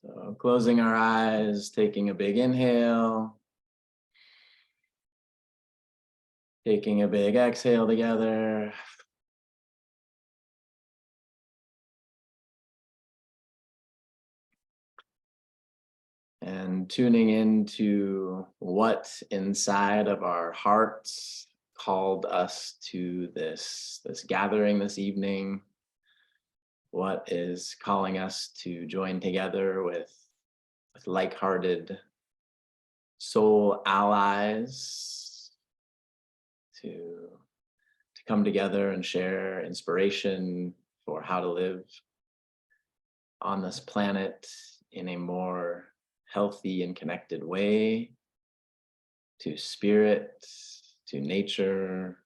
So closing our eyes, taking a big inhale, taking a big exhale together. And tuning into what inside of our hearts called us to this gathering this evening. What is calling us to join together with like-hearted soul allies to come together and share inspiration for how to live on this planet in a more healthy and connected way to spirit, to nature,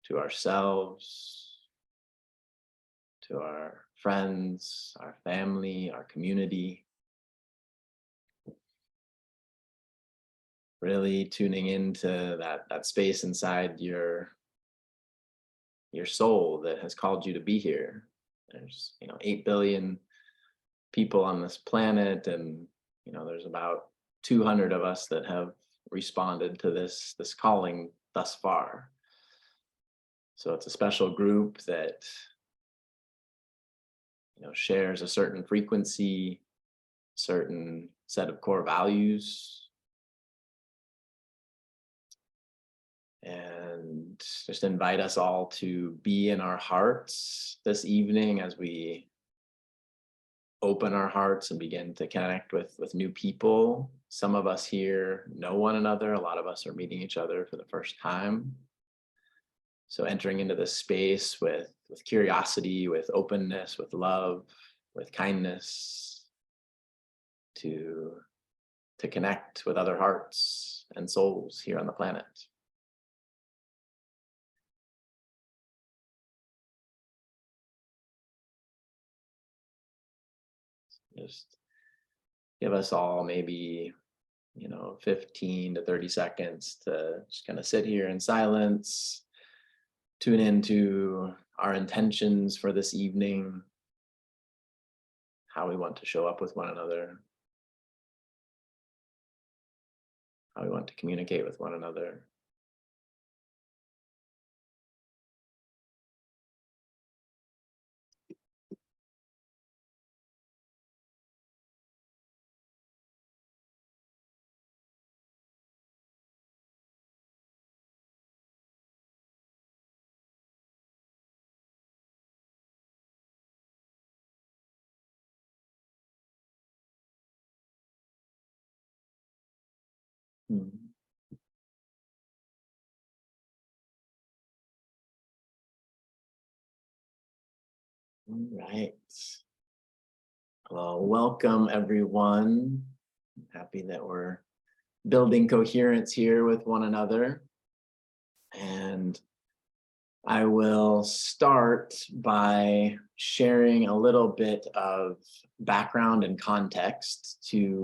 to ourselves, to our friends, our family, our community. Really tuning into that space inside your soul that has called you to be here. There's 8 billion people on this planet, and there's about 200 of us that have responded to this calling thus far. So it's a special group that shares a certain frequency, certain set of core values, and just invite us all to be in our hearts this evening as we open our hearts and begin to connect with new people. Some of us here know one another. A lot of us are meeting each other for the first time. So entering into this space with curiosity, with openness, with love, with kindness, to connect with other hearts and souls here on the planet. Just give us all maybe 15 to 30 seconds to just kind of sit here in silence, tune into our intentions for this evening, how we want to show up with one another, how we want to communicate with one another. All right. Well, welcome everyone. I'm happy that we're building coherence here with one another. And I will start by sharing a little bit of background and context to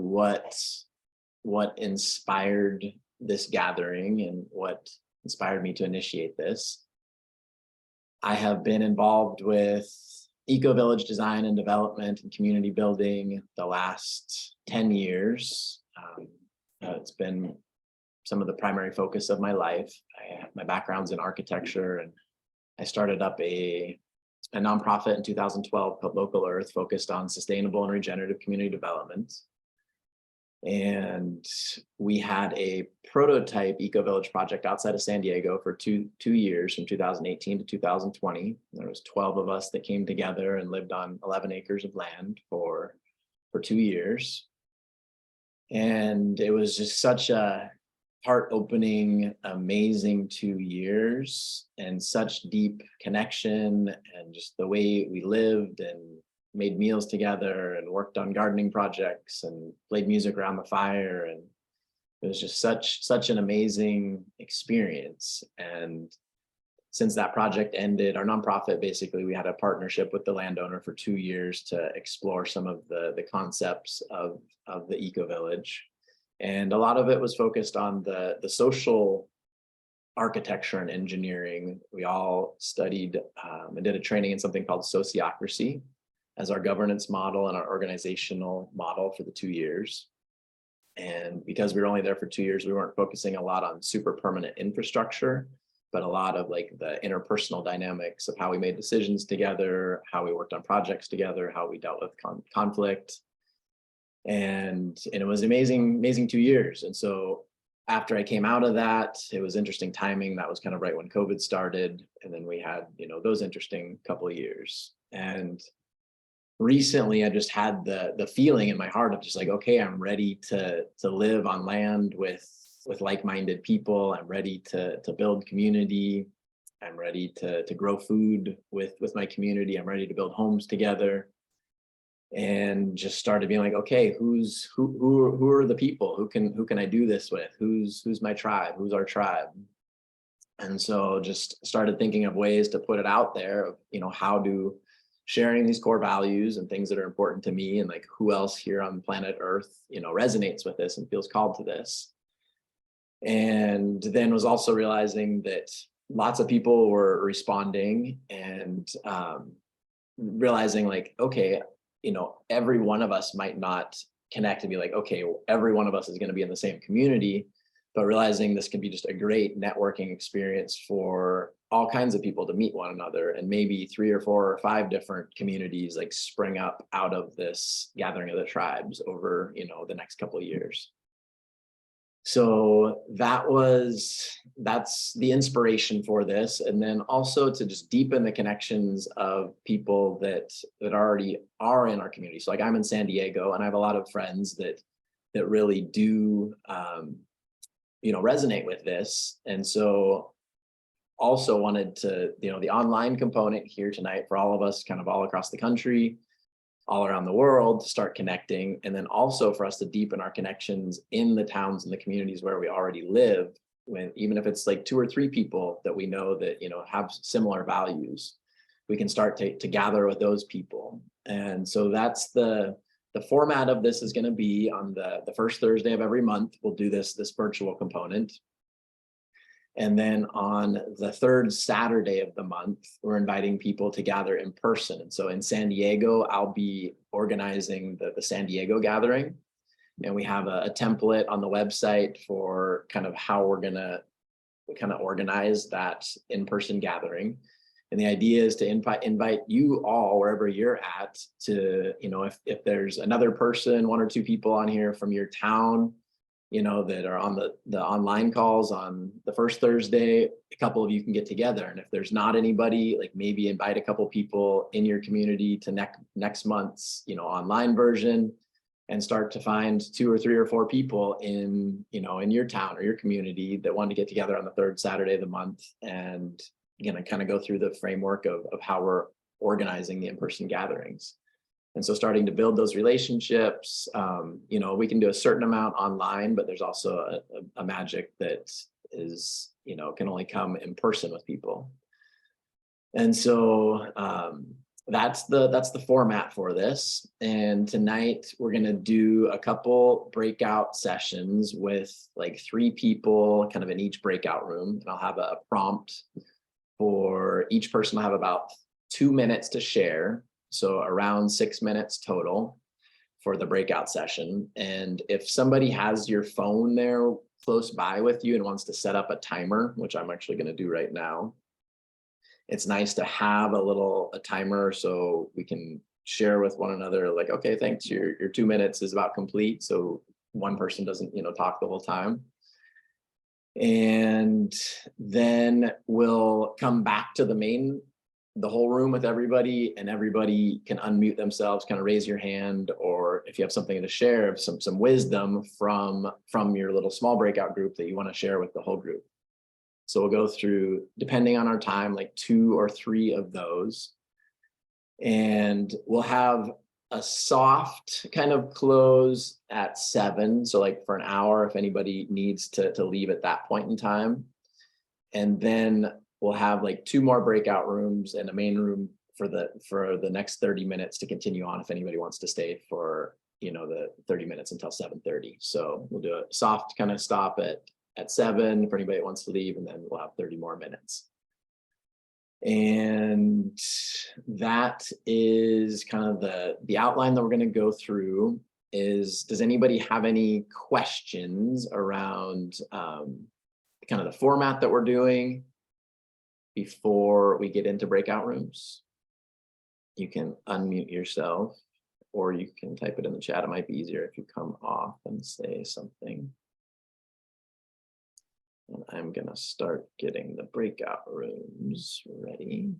what inspired this gathering and what inspired me to initiate this. I have been involved with eco-village design and development and community building the last 10 years. It's been some of the primary focus of my life. My background's in architecture, and I started up a nonprofit in 2012 called Local Earth, focused on sustainable and regenerative community development. And we had a prototype eco-village project outside of San Diego for two years, from 2018 to 2020. There was 12 of us that came together and lived on 11 acres of land for 2 years. And it was just such a heart-opening, amazing 2 years, and such deep connection, and just the way we lived and made meals together and worked on gardening projects and played music around the fire. And it was just such an amazing experience. And since that project ended, our nonprofit, basically, we had a partnership with the landowner for 2 years to explore some of the concepts of the eco-village. And a lot of it was focused on the social architecture and engineering. We all studied and did a training in something called sociocracy as our governance model and our organizational model for the 2 years. And because we were only there for 2 years, we weren't focusing a lot on super permanent infrastructure, but a lot of like the interpersonal dynamics of how we made decisions together, how we worked on projects together, how we dealt with conflict. And it was amazing 2 years. And so after I came out of that, it was interesting timing. That was kind of right when COVID started. And then we had, those interesting couple of years. And recently I just had the feeling in my heart of just like, okay, I'm ready to live on land with like-minded people. I'm ready to build community. I'm ready to grow food with my community. I'm ready to build homes together. And just started being like, okay, who are the people? Who can I do this with? Who's my tribe? Who's our tribe? And so just started thinking of ways to put it out there of, how do sharing these core values and things that are important to me and like who else here on planet Earth, resonates with this and feels called to this. And then was also realizing that lots of people were responding and realizing like, okay, every one of us might not connect and be like, okay, well, every one of us is going to be in the same community, but realizing this can be just a great networking experience for all kinds of people to meet one another, and maybe 3 or 4 or 5 different communities like spring up out of this gathering of the tribes over, the next couple of years. So that's the inspiration for this. And then also to just deepen the connections of people that already are in our community. So like I'm in San Diego and I have a lot of friends that really do, resonate with this. And so also wanted to, the online component here tonight for all of us kind of all across the country, all around the world, to start connecting. And then also for us to deepen our connections in the towns and the communities where we already live, even if it's like 2 or 3 people that we know that, have similar values, we can start to gather with those people. And so that's the format of this is going to be on the first Thursday of every month. We'll do this virtual component. And then on the 3rd Saturday of the month, we're inviting people to gather in person. And so in San Diego, I'll be organizing the San Diego gathering. And we have a template on the website for kind of how we're going to kind of organize that in-person gathering. And the idea is to invite you all wherever you're at to, if there's another person, 1 or 2 people on here from your town, that are on the online calls on the first Thursday, a couple of you can get together. And if there's not anybody, like maybe invite a couple people in your community to next month's, online version, and start to find 2 or 3 or 4 people in your town or your community that want to get together on the 3rd Saturday of the month and, kind of go through the framework of how we're organizing the in-person gatherings. And so starting to build those relationships, we can do a certain amount online, but there's also a magic that is, can only come in person with people. And so that's the format for this. And tonight we're going to do a couple breakout sessions with like 3 people kind of in each breakout room. And I'll have a prompt for each person. I'll have about 2 minutes to share. So around 6 minutes total for the breakout session. And if somebody has your phone there close by with you and wants to set up a timer, which I'm actually going to do right now, it's nice to have a timer so we can share with one another like, okay, thanks, your 2 minutes is about complete. So one person doesn't, talk the whole time. And then we'll come back to the whole room with everybody, and everybody can unmute themselves, kind of raise your hand, or if you have something to share, some wisdom from your little small breakout group that you want to share with the whole group. So we'll go through, depending on our time, like 2 or 3 of those. And we'll have a soft kind of close at 7. So like for an hour, if anybody needs to leave at that point in time. And then we'll have like 2 more breakout rooms and a main room for the next 30 minutes to continue on if anybody wants to stay for, the 30 minutes until 7:30. So we'll do a soft kind of stop at 7 for anybody that wants to leave, and then we'll have 30 more minutes. And that is kind of the outline that we're going to go through. Does anybody have any questions around kind of the format that we're doing before we get into breakout rooms? You can unmute yourself, or you can type it in the chat. It might be easier if you come off and say something. And I'm gonna start getting the breakout rooms ready.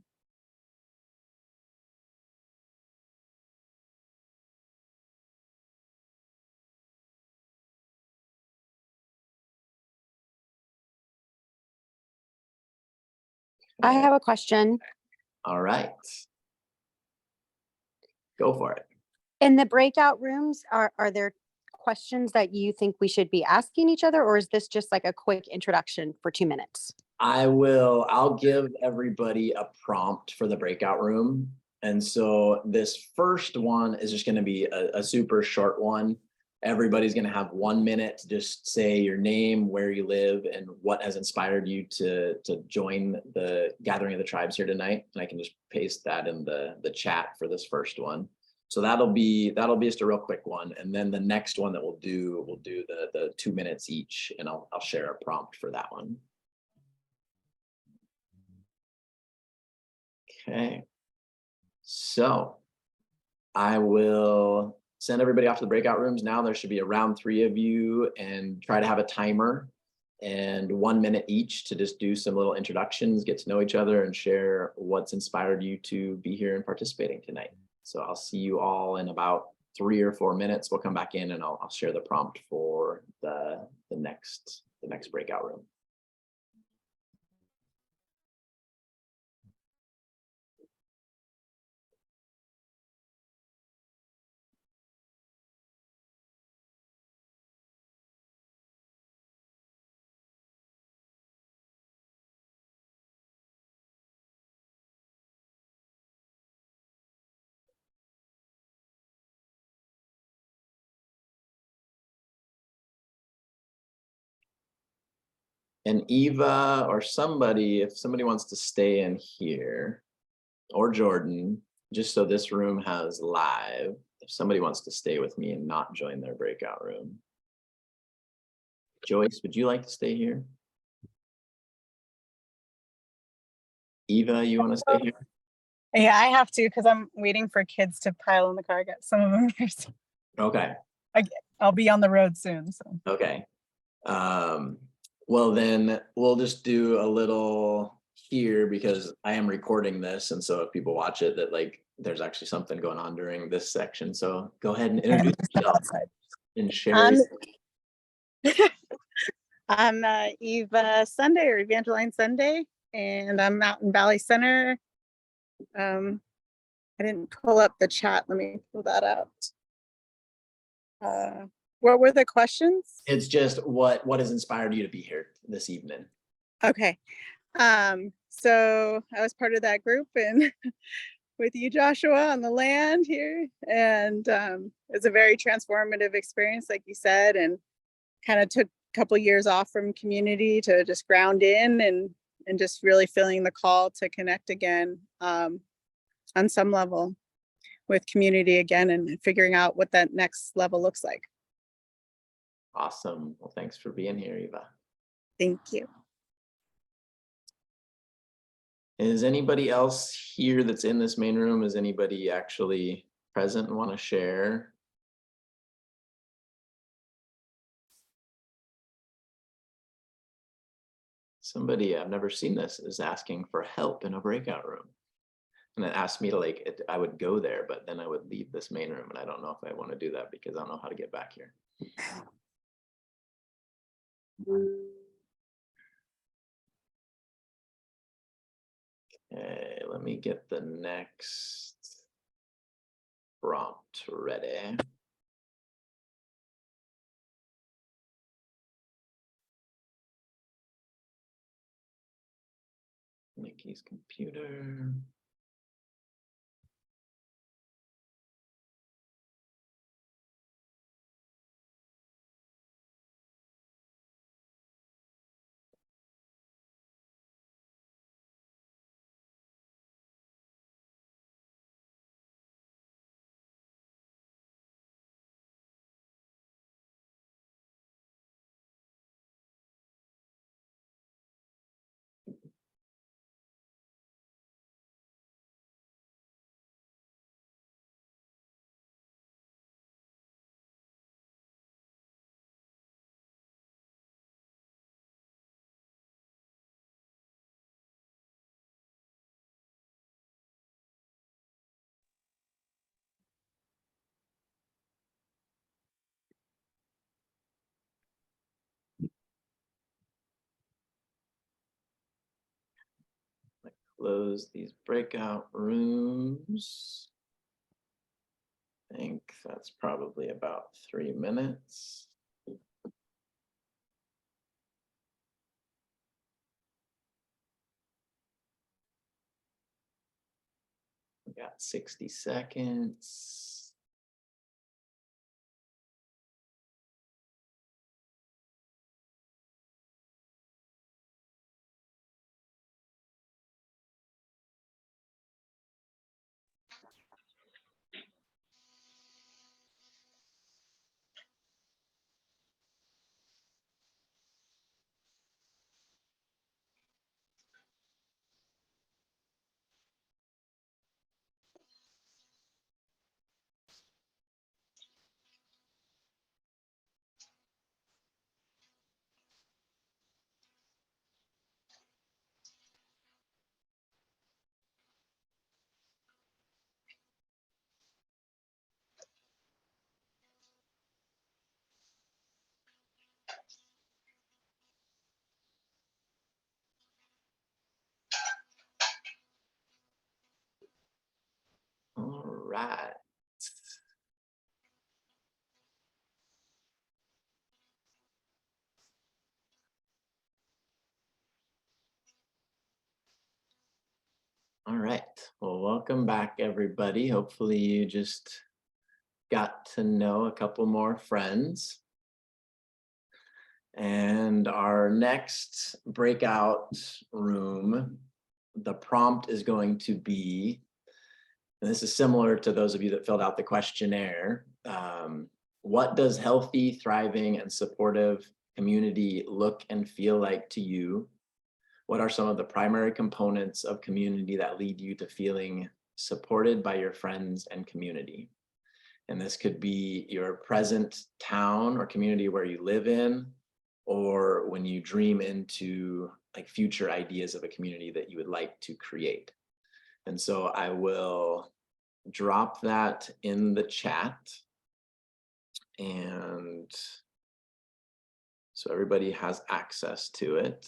I have a question. All right. Go for it. In the breakout rooms, are there questions that you think we should be asking each other, or is this just like a quick introduction for 2 minutes? I'll give everybody a prompt for the breakout room. And so this first one is just gonna be a super short one. Everybody's gonna have 1 minute to just say your name, where you live, and what has inspired you to join the Gathering of the Tribes here tonight. And I can just paste that in the chat for this first one. So that'll be just a real quick one. And then the next one that we'll do the 2 minutes each, and I'll share a prompt for that one. Okay, so I will send everybody off to the breakout rooms now. There should be around 3 of you, and try to have a timer and 1 minute each to just do some little introductions, get to know each other, and share what's inspired you to be here and participating tonight. So I'll see you all in about 3 or 4 minutes. We'll come back in and I'll share the prompt for the next breakout room. And Eva or somebody, if somebody wants to stay in here, or Jordan, just so this room has live, if somebody wants to stay with me and not join their breakout room. Joyce, would you like to stay here? Eva, you want to stay here? Yeah, I have to, because I'm waiting for kids to pile in the car. I got some of them here. So Okay. I'll be on the road soon. So Okay. Well, then we'll just do a little here, because I am recording this. And so if people watch it, that like there's actually something going on during this section. So go ahead and introduce yourself and share. I'm Eva Sunday, or Evangeline Sunday, and I'm out in Valley Center. I didn't pull up the chat. Let me pull that out. What were the questions? It's just what has inspired you to be here this evening? Okay. So I was part of that group and with you, Joshua, on the land here. And it's a very transformative experience, like you said, and kind of took a couple years off from community to just ground in and just really feeling the call to connect again on some level with community again, and figuring out what that next level looks like. Awesome. Well, thanks for being here, Eva. Thank you. Is anybody else here that's in this main room? Is anybody actually present and want to share? Somebody, I've never seen this, is asking for help in a breakout room. And it asked me to I would go there, but then I would leave this main room, and I don't know if I want to do that because I don't know how to get back here. Okay, let me get the next prompt ready. Nikki's computer. close these breakout rooms. I think that's probably about 3 minutes. We got 60 seconds. All right. All right. Well, welcome back, everybody. Hopefully you just got to know a couple more friends. And our next breakout room, the prompt is going to be, and this is similar to those of you that filled out the questionnaire. What does healthy, thriving, and supportive community look and feel like to you? What are some of the primary components of community that lead you to feeling supported by your friends and community? And this could be your present town or community where you live in, or when you dream into like future ideas of a community that you would like to create. And so I will drop that in the chat. And so everybody has access to it.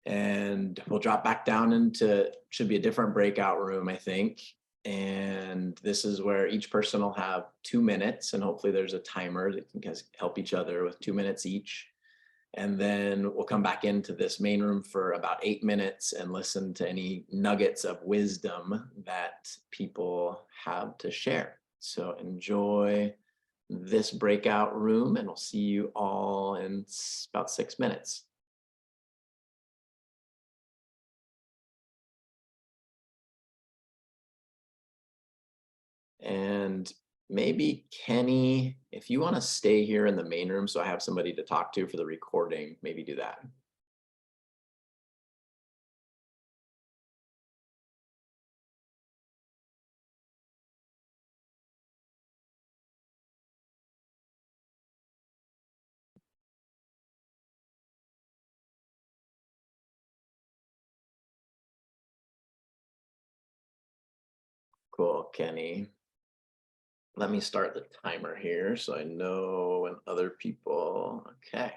And we'll drop back down into, should be a different breakout room, I think. And this is where each person will have 2 minutes, and hopefully there's a timer that can help each other with 2 minutes each. And then we'll come back into this main room for about 8 minutes and listen to any nuggets of wisdom that people have to share. So enjoy this breakout room, and we'll see you all in about 6 minutes. And maybe Kenny, if you want to stay here in the main room so I have somebody to talk to for the recording, maybe do that. Cool, Kenny. Let me start the timer here so I know when other people, okay.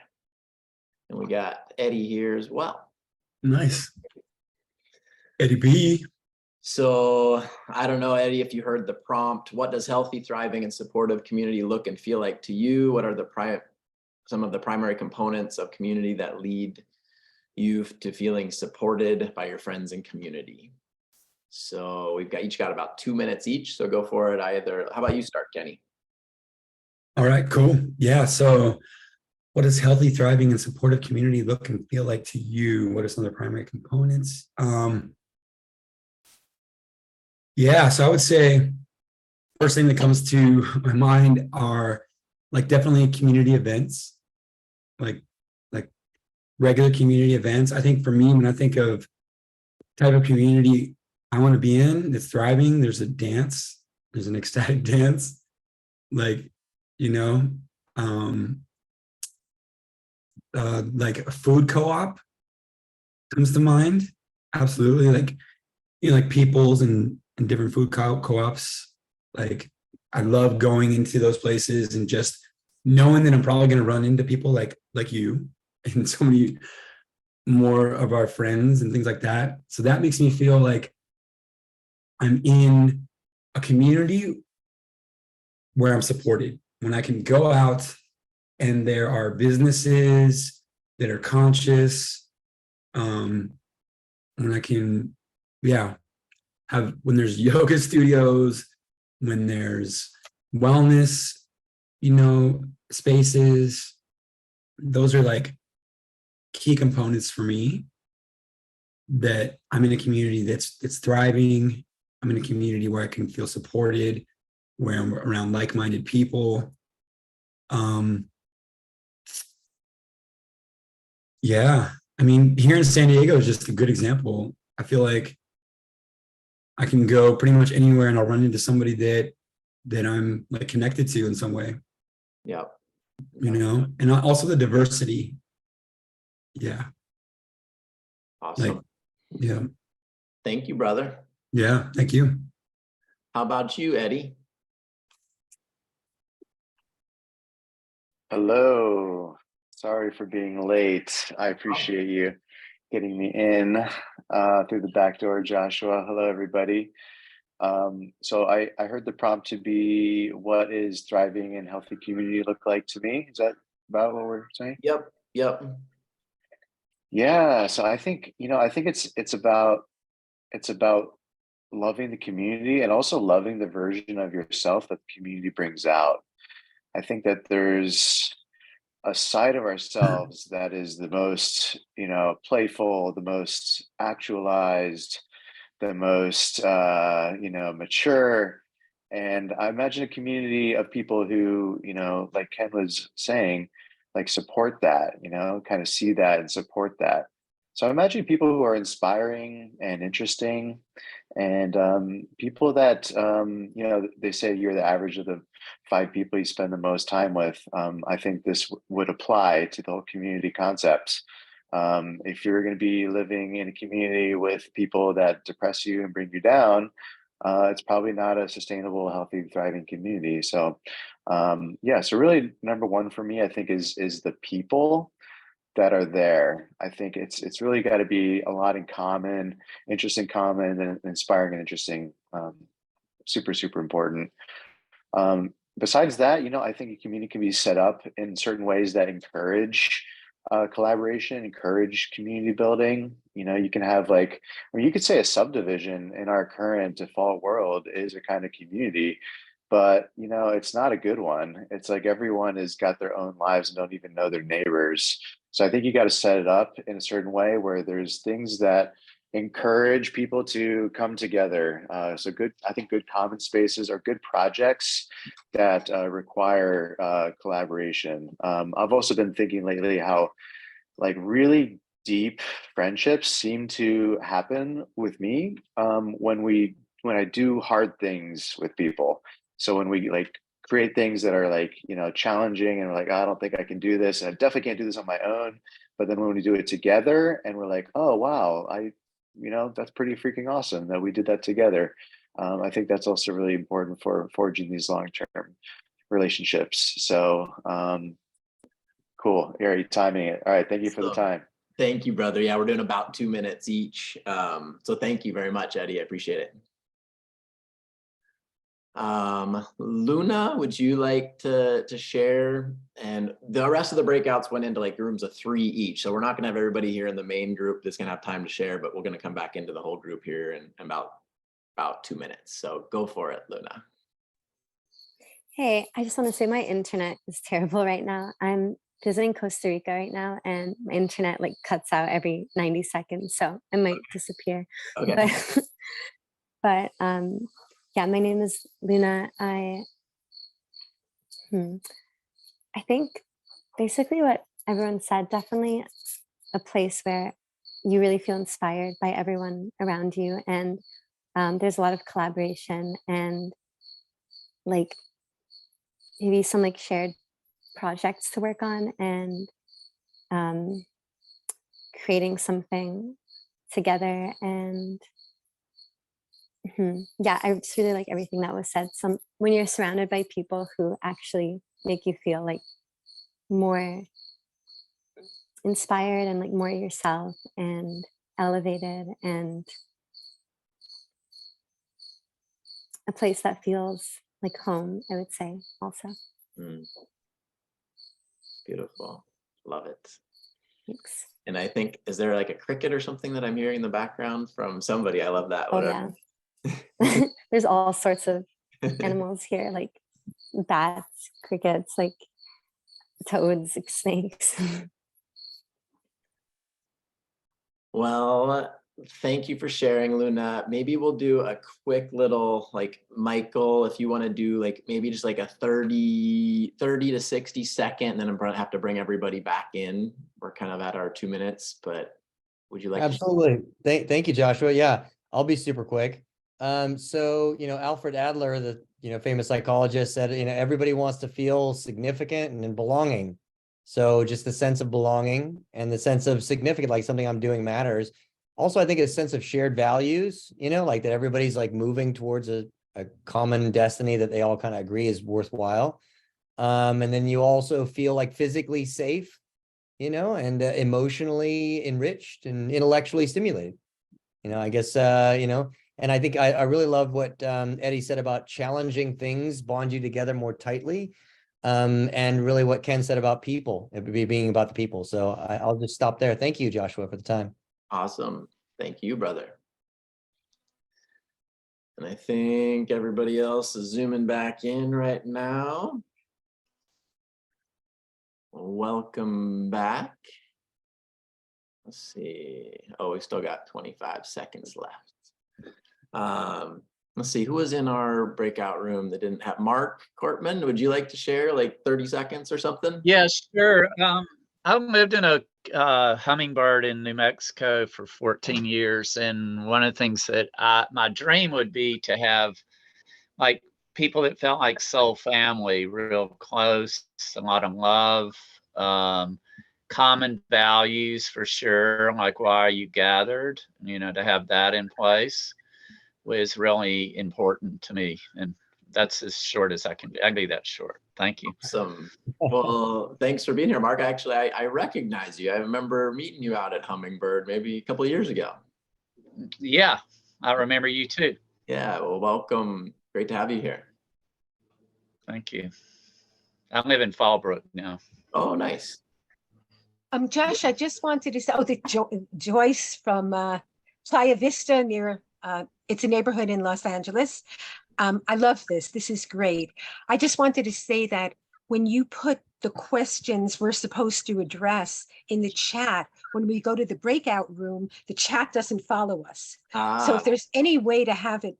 And we got Eddie here as well. Nice. Eddie B. So I don't know, Eddie, if you heard the prompt. What does healthy, thriving, and supportive community look and feel like to you? What are some of the primary components of community that lead you to feeling supported by your friends and community? So we've each got about 2 minutes each. So go for it. How about you start, Kenny? All right, cool. Yeah. So what does healthy, thriving, and supportive community look and feel like to you? What are some of the primary components? Yeah, so I would say first thing that comes to my mind are like definitely community events, like regular community events. I think for me, when I think of type of community I want to be in, it's thriving. There's a dance, there's an ecstatic dance, like, you know, like a food co-op comes to mind. Absolutely. Like, you know, like People's and different food co-ops. Like, I love going into those places and just knowing that I'm probably going to run into people like you and so many more of our friends and things like that. So that makes me feel like I'm in a community where I'm supported. When I can go out and there are businesses that are conscious, when I can, yeah, when there's yoga studios, when there's wellness, spaces, those are like key components for me, that I'm in a community that's thriving. I'm in a community where I can feel supported, where I'm around like-minded people. Yeah, I mean, here in San Diego is just a good example. I feel like I can go pretty much anywhere and I'll run into somebody that I'm like connected to in some way, Yep. and also the diversity. Yeah. Awesome. Yeah. Thank you, brother. Yeah. Thank you. How about you, Eddie? Hello. Sorry for being late. I appreciate you getting me in through the back door, Joshua. Hello, everybody. So I heard the prompt to be, what is thriving and healthy community look like to me? Is that about what we're saying? Yep. Yeah. So I think, I think it's about loving the community and also loving the version of yourself that the community brings out. I think that there's a side of ourselves that is the most, playful, the most actualized, the most, mature. And I imagine a community of people who, like Ken was saying, like support that, kind of see that and support that. So I imagine people who are inspiring and interesting, and people that, they say you're the average of the 5 people you spend the most time with. I think this would apply to the whole community concepts. If you're going to be living in a community with people that depress you and bring you down, it's probably not a sustainable, healthy, thriving community. So, so really, number one for me, I think is the people that are there. I think it's really got to be a lot in common, interest in common, and inspiring and interesting. Super important. Besides that, I think a community can be set up in certain ways that encourage collaboration, encourage community building. You can have you could say a subdivision in our current default world is a kind of community, but it's not a good one. It's like everyone has got their own lives and don't even know their neighbors. So I think you got to set it up in a certain way where there's things that encourage people to come together. I think good common spaces are good projects that require collaboration. I've also been thinking lately how really deep friendships seem to happen with me when I do hard things with people. So when we create things that are challenging and we're like, oh, I don't think I can do this, and I definitely can't do this on my own. But then when we do it together and we're like, oh wow, that's pretty freaking awesome that we did that together. I think that's also really important for forging these long-term relationships. So cool. You're timing it. All right. Thank you for the time. Thank you, brother. Yeah, we're doing about 2 minutes each. So thank you very much, Eddie. I appreciate it. Luna, would you like to share? And the rest of the breakouts went into rooms of 3 each. So we're not gonna have everybody here in the main group that's gonna have time to share, but we're gonna come back into the whole group here in about 2 minutes. So go for it, Luna. Hey, I just want to say my internet is terrible right now. I'm visiting Costa Rica right now, and my internet cuts out every 90 seconds, so I might disappear. Okay. But yeah, my name is Luna. I think basically what everyone said, definitely a place where you really feel inspired by everyone around you, and there's a lot of collaboration and maybe some shared projects to work on, and creating something together. And yeah, I just really like everything that was said. When you're surrounded by people who actually make you feel more inspired and like more yourself and elevated, and a place that feels like home, I would say also. Mm, beautiful. Love it. Thanks. And I think, is there like a cricket or something that I'm hearing in the background from somebody? I love that. Oh Whatever. yeah. There's all sorts of animals here, like bats, crickets, like toads, like snakes. Well, thank you for sharing, Luna. Maybe we'll do a quick little, like, Michael, if you want to do like maybe just like a 30 to 60 second, and then I'm gonna have to bring everybody back in. We're kind of at our 2 minutes, but would you like to? Absolutely. Thank you, Joshua. Yeah, I'll be super quick. So, Alfred Adler, the, famous psychologist said, everybody wants to feel significant and belonging. So just the sense of belonging and the sense of significant, like something I'm doing matters. Also, I think a sense of shared values, like that everybody's like moving towards a common destiny that they all kind of agree is worthwhile. And then you also feel like physically safe, and emotionally enriched and intellectually stimulated. I guess, and I think I really love what Eddie said about challenging things bond you together more tightly. And really what Ken said about people, being about the people. So I'll just stop there. Thank you, Joshua, for the time. Awesome. Thank you, brother. And I think everybody else is zooming back in right now. Welcome back. Let's see. Oh, we still got 25 seconds left. Let's see, who was in our breakout room that didn't have Mark Cortman? Would you like to share like 30 seconds or something? Yeah, sure. I lived in a hummingbird in New Mexico for 14 years. And one of the things that my dream would be to have like people that felt like soul family, real close, a lot of love, common values for sure. Like, why are you gathered? To have that in place was really important to me. And that's as short as I can be. I can be that short. Thank you. Awesome. Well, thanks for being here, Mark. Actually, I recognize you. I remember meeting you out at Hummingbird maybe a couple of years ago. Yeah, I remember you too. Yeah, well, welcome. Great to have you here. Thank you. I live in Fallbrook now. Oh, nice. Josh, I just wanted to say, Joyce from Playa Vista near, it's a neighborhood in Los Angeles. I love this. This is great. I just wanted to say that when you put the questions we're supposed to address in the chat, when we go to the breakout room, the chat doesn't follow us. So if there's any way to have it,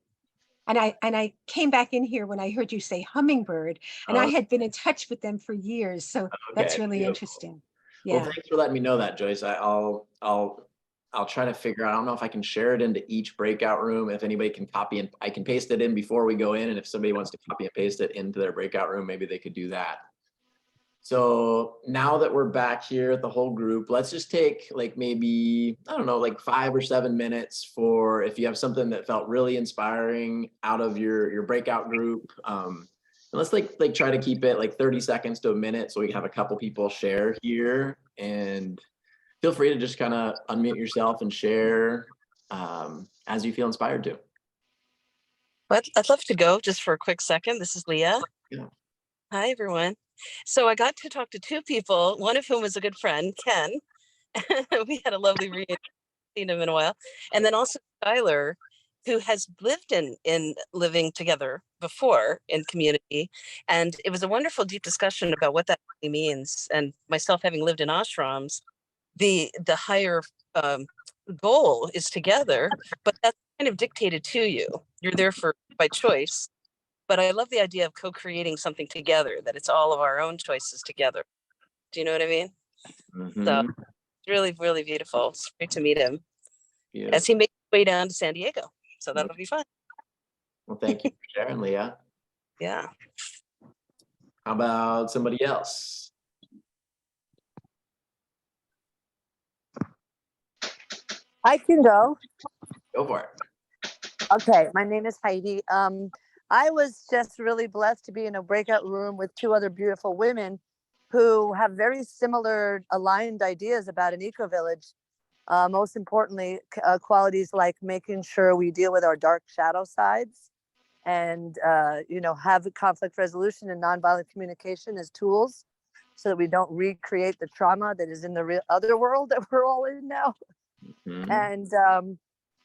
and I came back in here when I heard you say Hummingbird, and I had been in touch with them for years. So that's really interesting. Yeah. Well, thanks for letting me know that, Joyce. I'll try to figure out. I don't know if I can share it into each breakout room. If anybody can copy and I can paste it in before we go in. And if somebody wants to copy and paste it into their breakout room, maybe they could do that. So now that we're back here at the whole group, let's just take like maybe, I don't know, like 5 or 7 minutes for if you have something that felt really inspiring out of your breakout group. And let's like try to keep it like 30 seconds to a minute so we can have a couple people share here. And feel free to just kind of unmute yourself and share as you feel inspired to. But I'd love to go just for a quick second. This is Leah. Yeah. Hi, everyone. So I got to talk to 2 people, one of whom was a good friend, Ken. We had a lovely reunion, seen him in a while. And then also Skylar, who has lived in living together before in community. And it was a wonderful, deep discussion about what that really means. And myself having lived in ashrams, the higher goal is together, but that's kind of dictated to you. You're there by choice. But I love the idea of co-creating something together, that it's all of our own choices together. Do you know what I mean? Mm-hmm. So it's really, really beautiful. It's great to meet him Yeah. as he makes his way down to San Diego. So that'll be fun. Well, thank you for sharing, Leah. Yeah. How about somebody else? I can go. Go for it. Okay, my name is Heidi. I was just really blessed to be in a breakout room with 2 other beautiful women. who have very similar aligned ideas about an eco-village. Most importantly, qualities like making sure we deal with our dark shadow sides and, have conflict resolution and nonviolent communication as tools so that we don't recreate the trauma that is in the other world that we're all in now. Mhm. And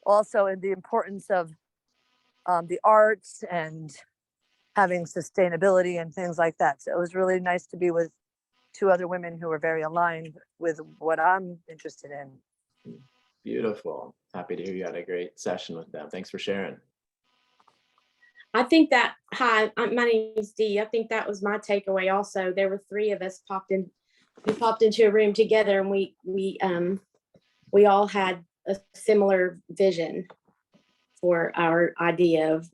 also in the importance of the arts and having sustainability and things like that. So it was really nice to be with two other women who were very aligned with what I'm interested in. Beautiful. Happy to hear you had a great session with them. Thanks for sharing. I think that, hi, my name is Dee. I think that was my takeaway also. There were three of us we popped into a room together, and we all had a similar vision for our idea of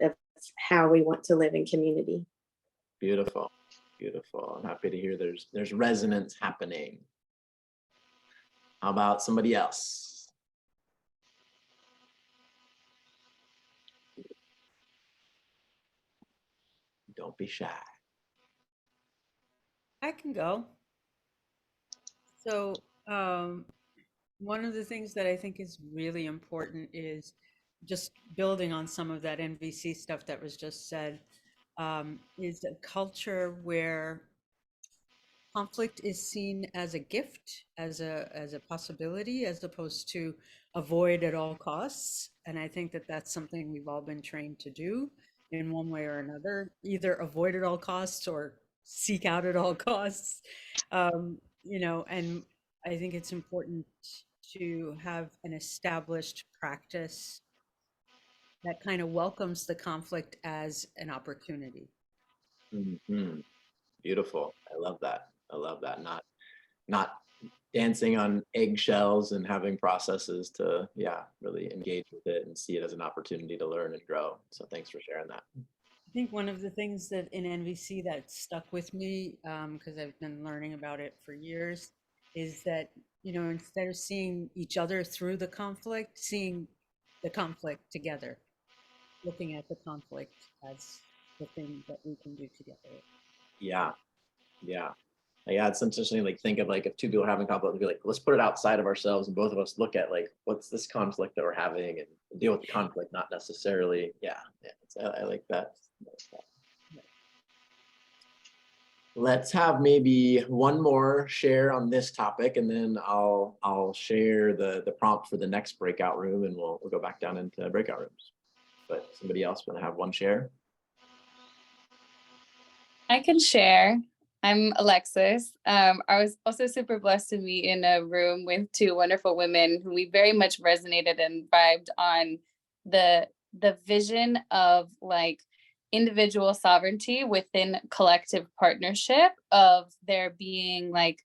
how we want to live in community. Beautiful. Beautiful. I'm happy to hear there's resonance happening. How about somebody else? Don't be shy. I can go. So, one of the things that I think is really important is just building on some of that NVC stuff that was just said, is a culture where conflict is seen as a gift, as a possibility, as opposed to avoid at all costs. And I think that that's something we've all been trained to do in one way or another, either avoid at all costs or seek out at all costs. And I think it's important to have an established practice that kind of welcomes the conflict as an opportunity. Mhm. Beautiful. I love that. I love that. Not dancing on eggshells and having processes to, really engage with it and see it as an opportunity to learn and grow. So thanks for sharing that. I think one of the things that in NVC that stuck with me, because I've been learning about it for years, is that, instead of seeing each other through the conflict, seeing the conflict together, looking at the conflict as the thing that we can do together. Yeah. Yeah. It's interesting, like think of like if two people are having conflict, be like, let's put it outside of ourselves and both of us look at like, what's this conflict that we're having and deal with the conflict, not necessarily. I like that. Let's have maybe one more share on this topic, and then I'll share the prompt for the next breakout room, and we'll go back down into breakout rooms. But somebody else want to have one share? I can share. I'm Alexis. I was also super blessed to be in a room with two wonderful women who we very much resonated and vibed on the vision of like individual sovereignty within collective partnership, of there being like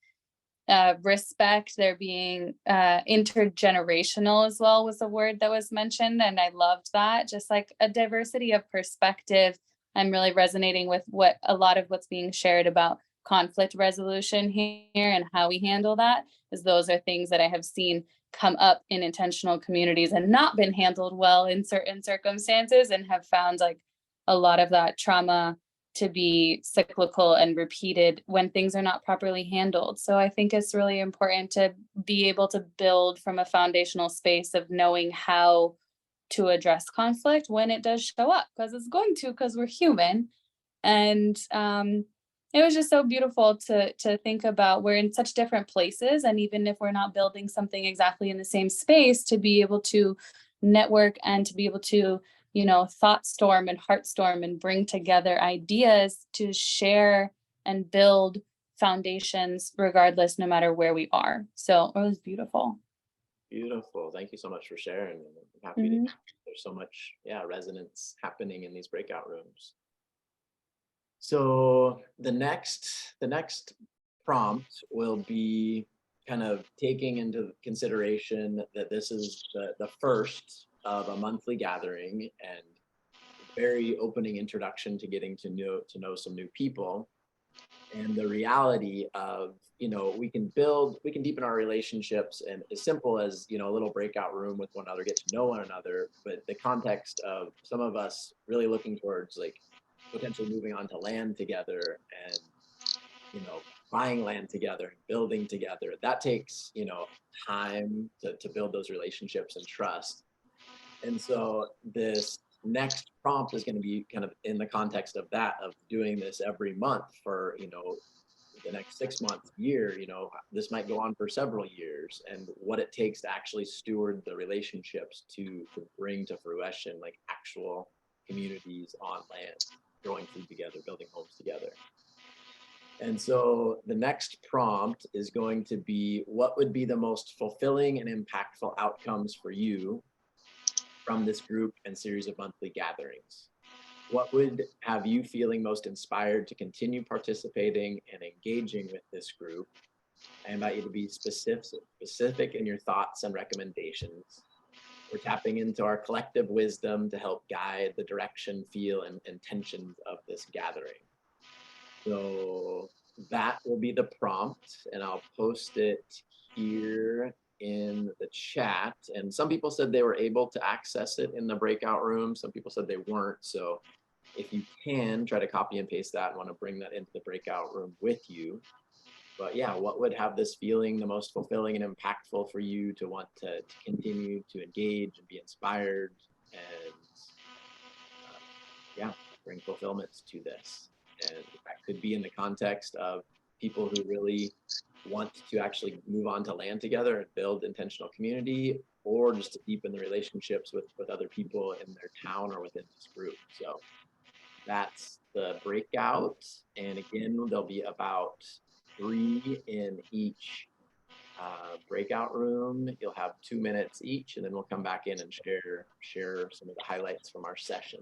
respect, there being intergenerational as well was a word that was mentioned, and I loved that. Just like a diversity of perspective. I'm really resonating with a lot of what's being shared about conflict resolution here and how we handle that, because those are things that I have seen come up in intentional communities and not been handled well in certain circumstances, and have found like a lot of that trauma to be cyclical and repeated when things are not properly handled. So I think it's really important to be able to build from a foundational space of knowing how to address conflict when it does show up, because we're human. And it was just so beautiful to think about, we're in such different places, and even if we're not building something exactly in the same space, to be able to network and to be able to thought storm and heart storm and bring together ideas to share and build foundations regardless, no matter where we are. So it was beautiful. Beautiful. Thank you so much for sharing. I'm happy to, there's so much resonance happening in these breakout rooms. So the next prompt will be kind of taking into consideration that this is the first of a monthly gathering and very opening introduction to getting to know some new people, and the reality of we can deepen our relationships, and as simple as a little breakout room with one another, get to know one another, but the context of some of us really looking towards like potentially moving onto land together, and buying land together, building together. That takes, time to build those relationships and trust. And so this next prompt is going to be kind of in the context of that, of doing this every month for, the next 6 months, year, this might go on for several years, and what it takes to actually steward the relationships to bring to fruition like actual communities on land, growing food together, building homes together. And so the next prompt is going to be, what would be the most fulfilling and impactful outcomes for you from this group and series of monthly gatherings? What would have you feeling most inspired to continue participating and engaging with this group? I invite you to be specific in your thoughts and recommendations. We're tapping into our collective wisdom to help guide the direction, feel, and intentions of this gathering. So that will be the prompt, and I'll post it here in the chat. And some people said they were able to access it in the breakout room. Some people said they weren't. So if you can, try to copy and paste that and want to bring that into the breakout room with you. But yeah, what would have this feeling the most fulfilling and impactful for you to want to continue to engage and be inspired and bring fulfillment to this? And that could be in the context of people who really want to actually move on to land together and build intentional community, or just to deepen the relationships with other people in their town or within this group. So that's the breakout. And again, there'll be about 3 in each breakout room. You'll have 2 minutes each, and then we'll come back in and share some of the highlights from our session.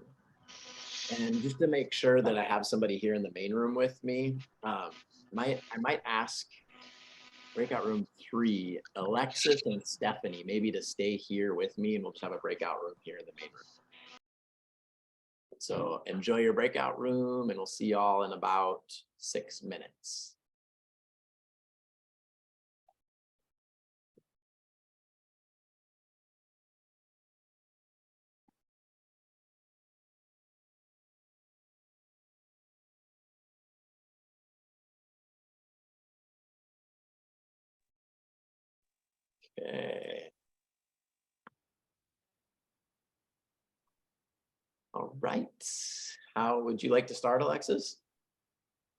And just to make sure that I have somebody here in the main room with me, I might ask breakout room 3, Alexis and Stephanie, maybe to stay here with me, and we'll just have a breakout room here in the main room. So enjoy your breakout room, and we'll see y'all in about 6 minutes. Okay. All right. How would you like to start, Alexis?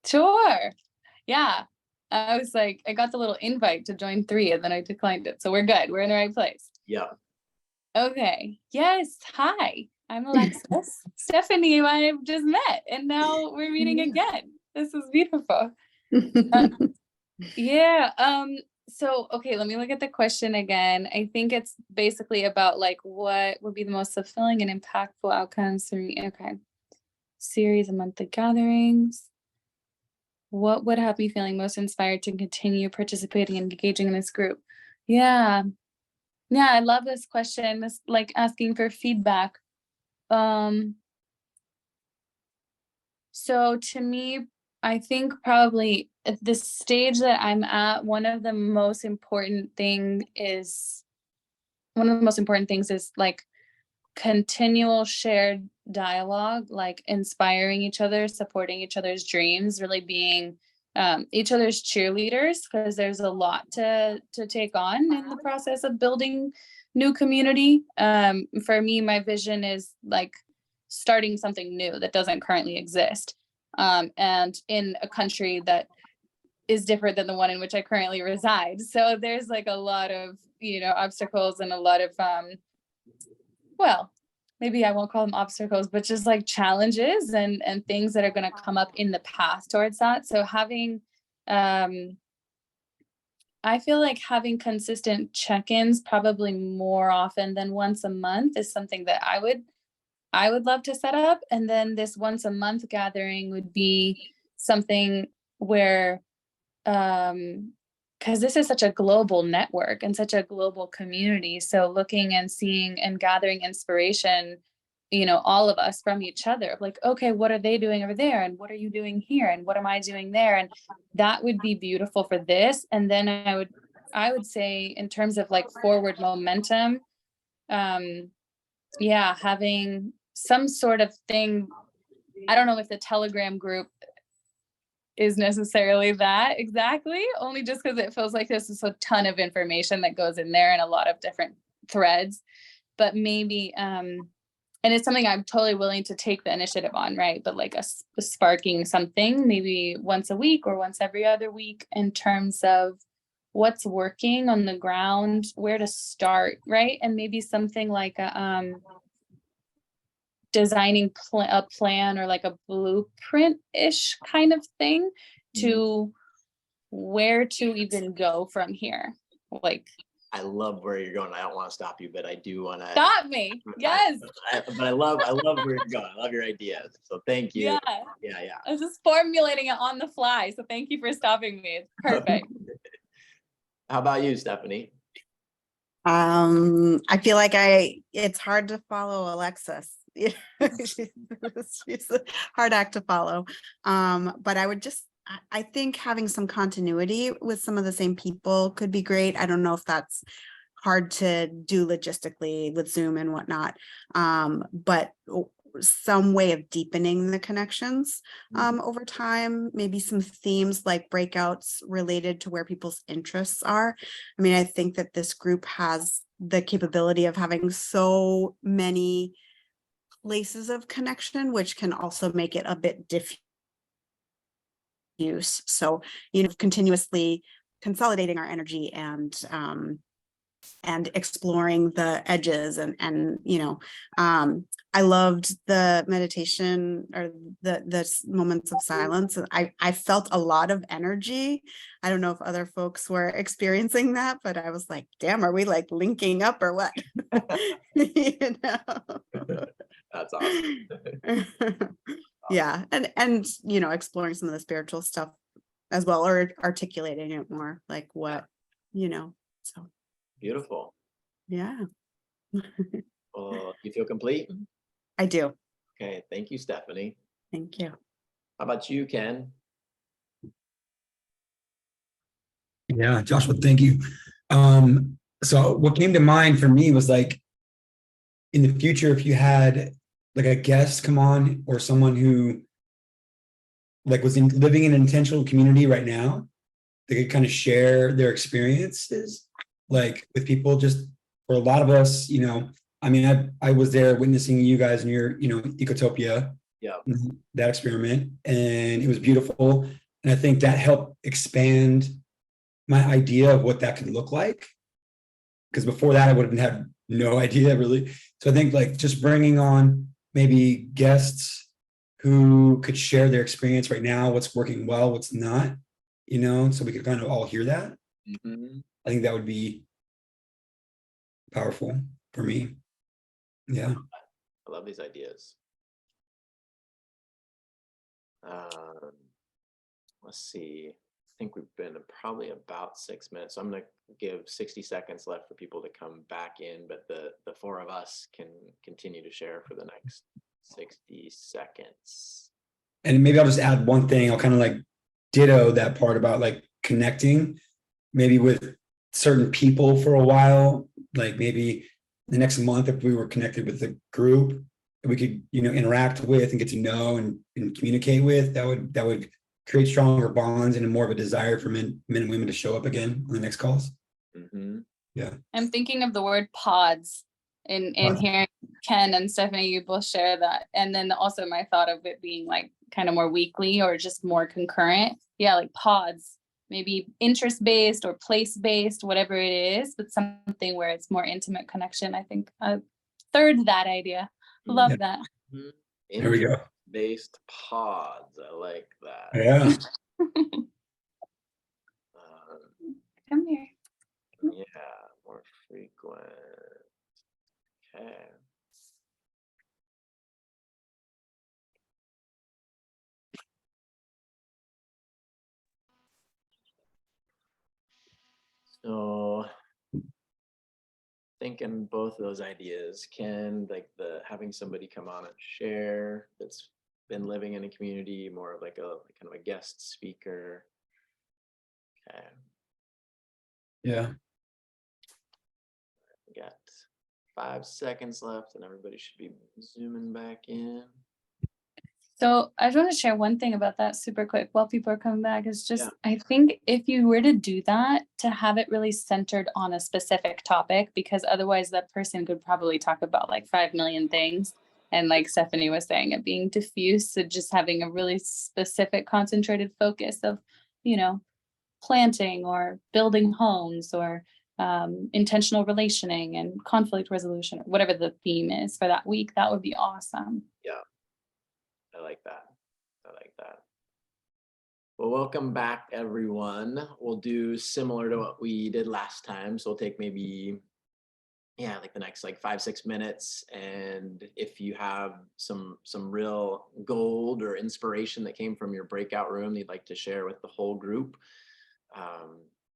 Sure. Yeah. I was like, I got the little invite to join 3 and then I declined it. So we're good. We're in the right place. Yeah. Okay. Yes. Hi, I'm Alexis. Stephanie, who I've just met, and now we're meeting again. This is beautiful. Yeah. So, okay, let me look at the question again. I think it's basically about like what would be the most fulfilling and impactful outcomes for me. Okay. Series of monthly gatherings. What would have me feeling most inspired to continue participating and engaging in this group? Yeah. Yeah, I love this question. This like asking for feedback. So to me, I think probably at the stage that I'm at, one of the most important things is like continual shared dialogue, like inspiring each other, supporting each other's dreams, really being each other's cheerleaders, because there's a lot to take on in the process of building new community. For me, my vision is like starting something new that doesn't currently exist, and in a country that is different than the one in which I currently reside. So there's like a lot of, obstacles and a lot of, well, maybe I won't call them obstacles, but just like challenges and things that are going to come up in the path towards that. So having, I feel like having consistent check-ins probably more often than once a month is something that I would love to set up. And then this once a month gathering would be something where, because this is such a global network and such a global community. So looking and seeing and gathering inspiration, all of us from each other, like, okay, what are they doing over there? And what are you doing here? And what am I doing there? And that would be beautiful for this. And then I would say in terms of like forward momentum, having some sort of thing. I don't know if the Telegram group is necessarily that exactly, only just because it feels like there's just a ton of information that goes in there and a lot of different threads. But maybe, and it's something I'm totally willing to take the initiative on, right? But like a sparking something maybe once a week or once every other week in terms of what's working on the ground, where to start, right? And maybe something like a designing a plan or like a blueprint-ish kind of thing to where to even go from here. Like, I love where you're going. I don't want to stop you, but I do want to stop me. Yes. But I love where you're going. I love your ideas. So thank you. Yeah. Yeah. I was just formulating it on the fly. So thank you for stopping me. It's perfect. How about you, Stephanie? I feel like it's hard to follow Alexis. She's a hard act to follow. But I think having some continuity with some of the same people could be great. I don't know if that's hard to do logistically with Zoom and whatnot. But some way of deepening the connections over time, maybe some themes like breakouts related to where people's interests are. I mean, I think that this group has the capability of having so many places of connection, which can also make it a bit diffuse. So, continuously consolidating our energy and exploring the edges and I loved the meditation or the moments of silence. I felt a lot of energy. I don't know if other folks were experiencing that, but I was like, damn, are we like linking up or what? That's awesome. Yeah. And exploring some of the spiritual stuff as well, or articulating it more, like what, so. Beautiful. Yeah. Well, you feel complete? I do. Okay. Thank you, Stephanie. Thank you. How about you, Ken? Yeah, Joshua, thank you. So what came to mind for me was like, in the future, if you had like a guest come on or someone who like was living in an intentional community right now, they could kind of share their experiences like with people. Just for a lot of us, I mean, I was there witnessing you guys in your, Ecotopia, that experiment, and it was beautiful. And I think that helped expand my idea of what that could look like. Because before that, I would have had no idea really. So I think like just bringing on maybe guests who could share their experience right now, what's working well, what's not, so we could kind of all hear that. I think that would be powerful for me. Yeah. I love these ideas. Let's see. I think we've been probably about 6 minutes. So I'm going to give 60 seconds left for people to come back in, but the four of us can continue to share for the next 60 seconds. And maybe I'll just add one thing. I'll kind of like ditto that part about like connecting maybe with certain people for a while, like maybe the next month, if we were connected with the group that we could, interact with and get to know and communicate with, that would create stronger bonds and more of a desire for men and women to show up again on the next calls. Yeah. I'm thinking of the word pods in hearing Ken and Stephanie, you both share that. And then also my thought of it being like kind of more weekly or just more concurrent. Yeah, like pods, maybe interest-based or place-based, whatever it is, but something where it's more intimate connection. I think third that idea. Love that. There we go. Based pods. I like that. Yeah. Come here. Yeah, more frequent. Okay. So thinking both of those ideas, Ken, like having somebody come on and share that's been living in a community, more of like a kind of a guest speaker. Okay. Yeah. We got 5 seconds left and everybody should be zooming back in. So I just want to share one thing about that super quick while people are coming back. Is just, Yeah. I think if you were to do that, to have it really centered on a specific topic, because otherwise that person could probably talk about like 5 million things. And like Stephanie was saying, it being diffuse, so just having a really specific concentrated focus of, you know, planting or building homes or intentional relationing and conflict resolution, or whatever the theme is for that week, that would be awesome. Yeah. I like that. I like that. Well, welcome back, everyone. We'll do similar to what we did last time. So we'll take maybe, yeah, like the next like 5-6 minutes. And if you have some real gold or inspiration that came from your breakout room you'd like to share with the whole group,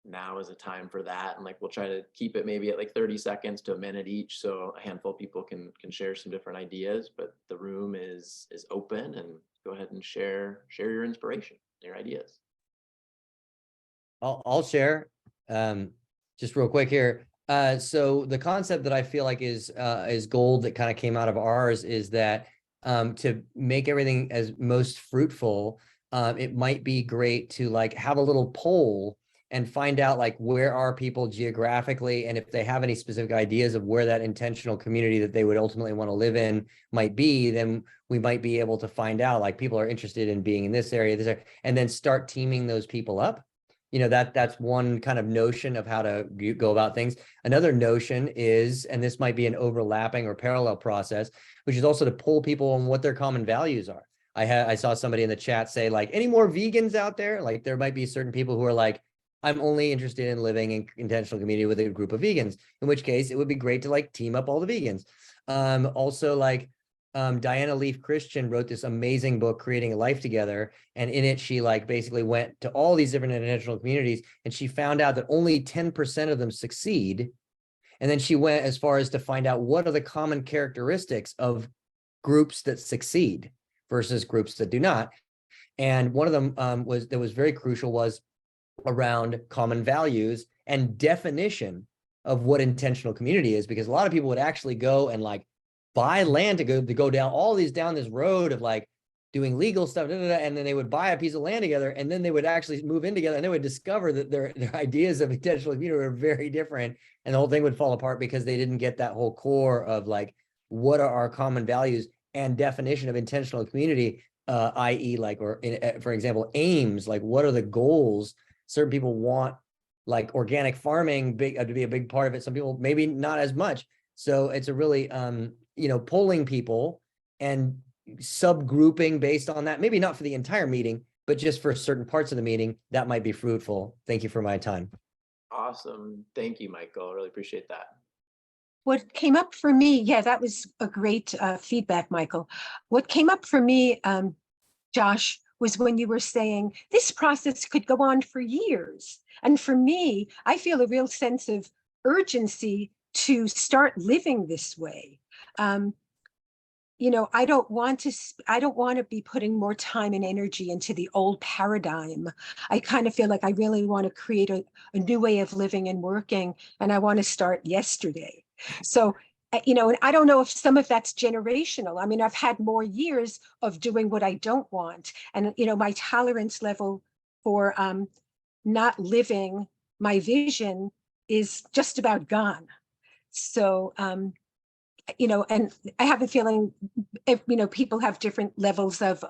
now is a time for that. And like, we'll try to keep it maybe at like 30 seconds to a minute each, so a handful of people can share some different ideas, but the room is open, and go ahead and share your inspiration, your ideas. I'll share just real quick here. So the concept that I feel like is gold that kind of came out of ours is that to make everything as most fruitful, it might be great to like have a little poll and find out like where are people geographically, and if they have any specific ideas of where that intentional community that they would ultimately want to live in might be, then we might be able to find out like people are interested in being in this area, and then start teaming those people up. You know, that's one kind of notion of how to go about things. Another notion is, and this might be an overlapping or parallel process, which is also to pull people on what their common values are. I saw somebody in the chat say like, any more vegans out there? Like there might be certain people who are like, I'm only interested in living in intentional community with a group of vegans, in which case it would be great to like team up all the vegans. Also like Diana Leaf Christian wrote this amazing book, Creating a Life Together. And in it, she like basically went to all these different intentional communities, and she found out that only 10% of them succeed. And then she went as far as to find out what are the common characteristics of groups that succeed versus groups that do not. And one of them that was very crucial was around common values and definition of what intentional community is, because a lot of people would actually go and like buy land to go down this road of like doing legal stuff, and then they would buy a piece of land together, and then they would actually move in together, and they would discover that their ideas of intentional community were very different, and the whole thing would fall apart because they didn't get that whole core of like, what are our common values and definition of intentional community, i.e. like, or for example, aims, like what are the goals? Certain people want like organic farming to be a big part of it. Some people maybe not as much. So it's a really, polling people and subgrouping based on that, maybe not for the entire meeting, but just for certain parts of the meeting, that might be fruitful. Thank you for my time. Awesome. Thank you, Michael. I really appreciate that. What came up for me, yeah, that was a great feedback, Michael. What came up for me, Josh, was when you were saying this process could go on for years. And for me, I feel a real sense of urgency to start living this way. I don't want to be putting more time and energy into the old paradigm. I kind of feel like I really want to create a new way of living and working, and I want to start yesterday. So, and I don't know if some of that's generational. I mean, I've had more years of doing what I don't want. And, my tolerance level for not living my vision is just about gone. So, and I have a feeling, people have different levels of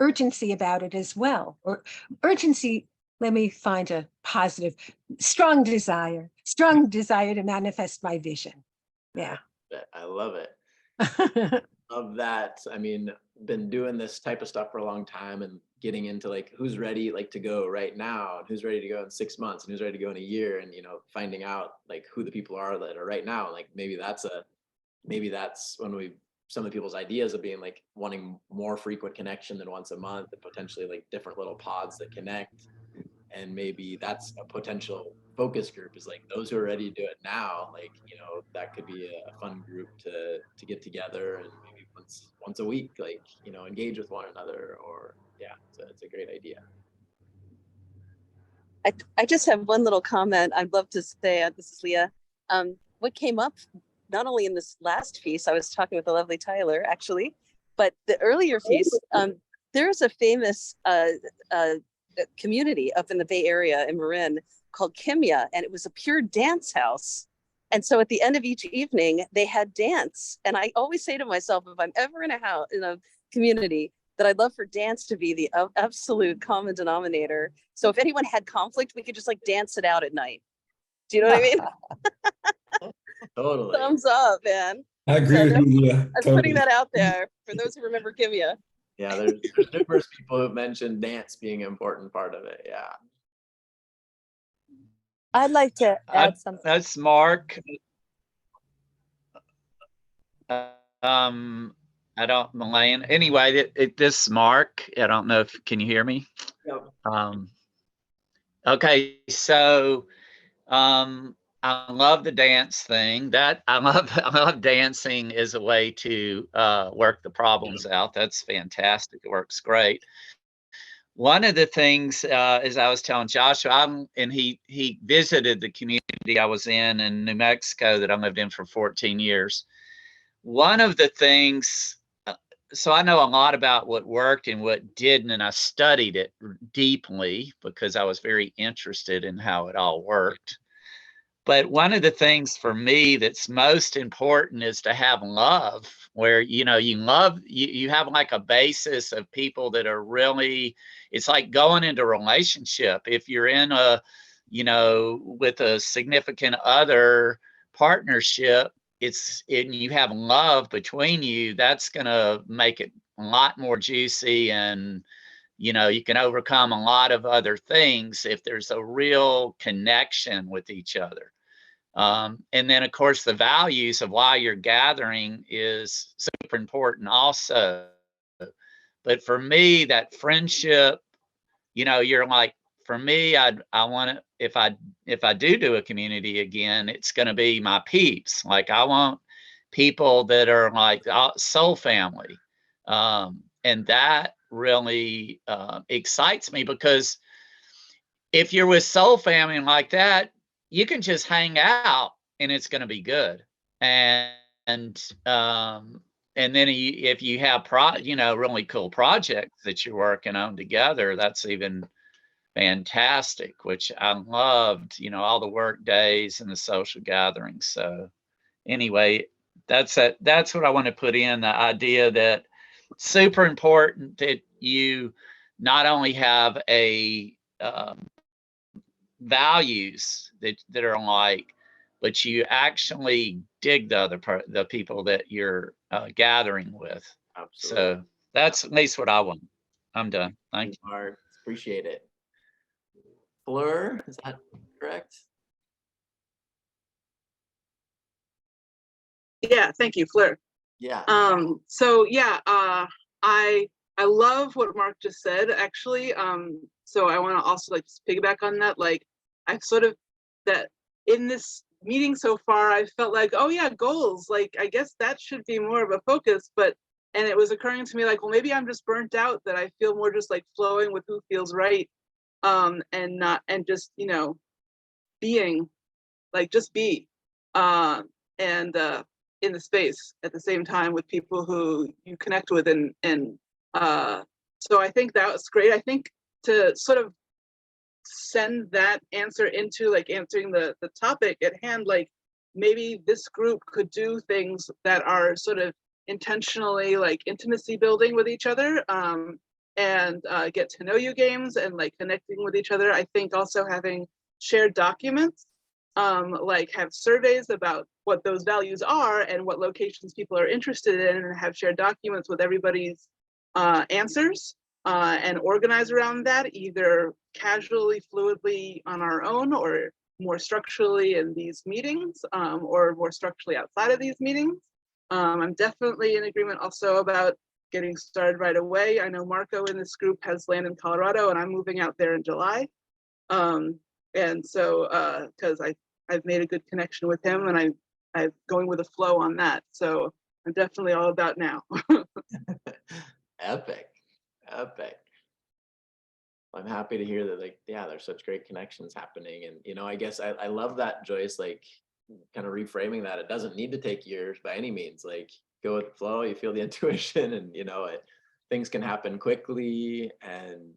urgency about it as well. Or urgency, let me find a positive, strong desire to manifest my vision. Yeah. I love it. Love that. I mean, been doing this type of stuff for a long time and getting into like who's ready like to go right now, and who's ready to go in 6 months, and who's ready to go in a year, and finding out like who the people are that are right now. Like maybe that's when some of the people's ideas of being like wanting more frequent connection than once a month, and potentially like different little pods that connect. And maybe that's a potential focus group, is like those who are ready to do it now. Like, that could be a fun group to get together and maybe once a week, like, engage with one another, or so it's a great idea. I just have one little comment I'd love to say. This is Leah. What came up, not only in this last piece, I was talking with the lovely Tyler actually, but the earlier piece, there's a famous community up in the Bay Area in Marin called Kimya, and it was a pure dance house. And so at the end of each evening, they had dance. And I always say to myself, if I'm ever in a house, in a community, that I'd love for dance to be the absolute common denominator. So if anyone had conflict, we could just like dance it out at night. Do you know what I mean? Totally. Thumbs up, man. I agree So with you, Leah. I'm Totally. putting that out there for those who remember Kimya. Yeah, there's numerous people who've mentioned dance being an important part of it. Yeah. I'd like to add something. That's Mark. I don't, Malayan. Anyway, this Mark. I don't know if, can you hear me? Yep. Okay, so I love the dance thing. That I love dancing as a way to work the problems out. That's fantastic. It works great. One of the things, as I was telling Joshua, and he visited the community I was in New Mexico that I lived in for 14 years. One of the things, so I know a lot about what worked and what didn't, and I studied it deeply because I was very interested in how it all worked. But one of the things for me that's most important is to have love, where, you know, you have like a basis of people that are really, it's like going into a relationship. If you're in a, you know, with a significant other partnership, and you have love between you, that's going to make it a lot more juicy, and you know, you can overcome a lot of other things if there's a real connection with each other. And then of course the values of why you're gathering is super important also. But for me, that friendship, you know, you're like, for me, I want to, if I do a community again, it's going to be my peeps. Like I want people that are like soul family. And that really excites me, because if you're with soul family like that, you can just hang out and it's going to be good. And then if you have really cool projects that you're working on together, that's even fantastic, which I loved, you know, all the work days and the social gatherings. So anyway, that's what I want to put in, the idea that super important that you not only have a values that are alike, but you actually dig the people that you're gathering with. Absolutely. So that's at least what I want. I'm done. Thank you. Mark, appreciate it. Fleur, is that correct? Yeah, thank you, Fleur. Yeah. So yeah, I love what Mark just said, actually. So I want to also like just piggyback on that. Like I've sort of, that in this meeting so far, I felt like, oh yeah, goals. Like I guess that should be more of a focus, and it was occurring to me like, well, maybe I'm just burnt out, that I feel more just like flowing with who feels right. And just, you know, being, like just be, and in the space at the same time with people who you connect with, and so I think that was great. I think to sort of send that answer into like answering the topic at hand, like maybe this group could do things that are sort of intentionally like intimacy building with each other, and get to know you games and like connecting with each other. I think also having shared documents, like have surveys about what those values are and what locations people are interested in, and have shared documents with everybody's answers, and organize around that, either casually, fluidly on our own, or more structurally in these meetings, or more structurally outside of these meetings. I'm definitely in agreement also about getting started right away. I know Marco in this group has land in Colorado, and I'm moving out there in July. And so, because I've made a good connection with him, and I'm going with a flow on that. So I'm definitely all about now. Epic. I'm happy to hear that, like, yeah, there's such great connections happening. And, you know, I guess I love that, Joyce, like kind of reframing that. It doesn't need to take years by any means. Like, go with the flow, you feel the intuition, and, you know, things can happen quickly, and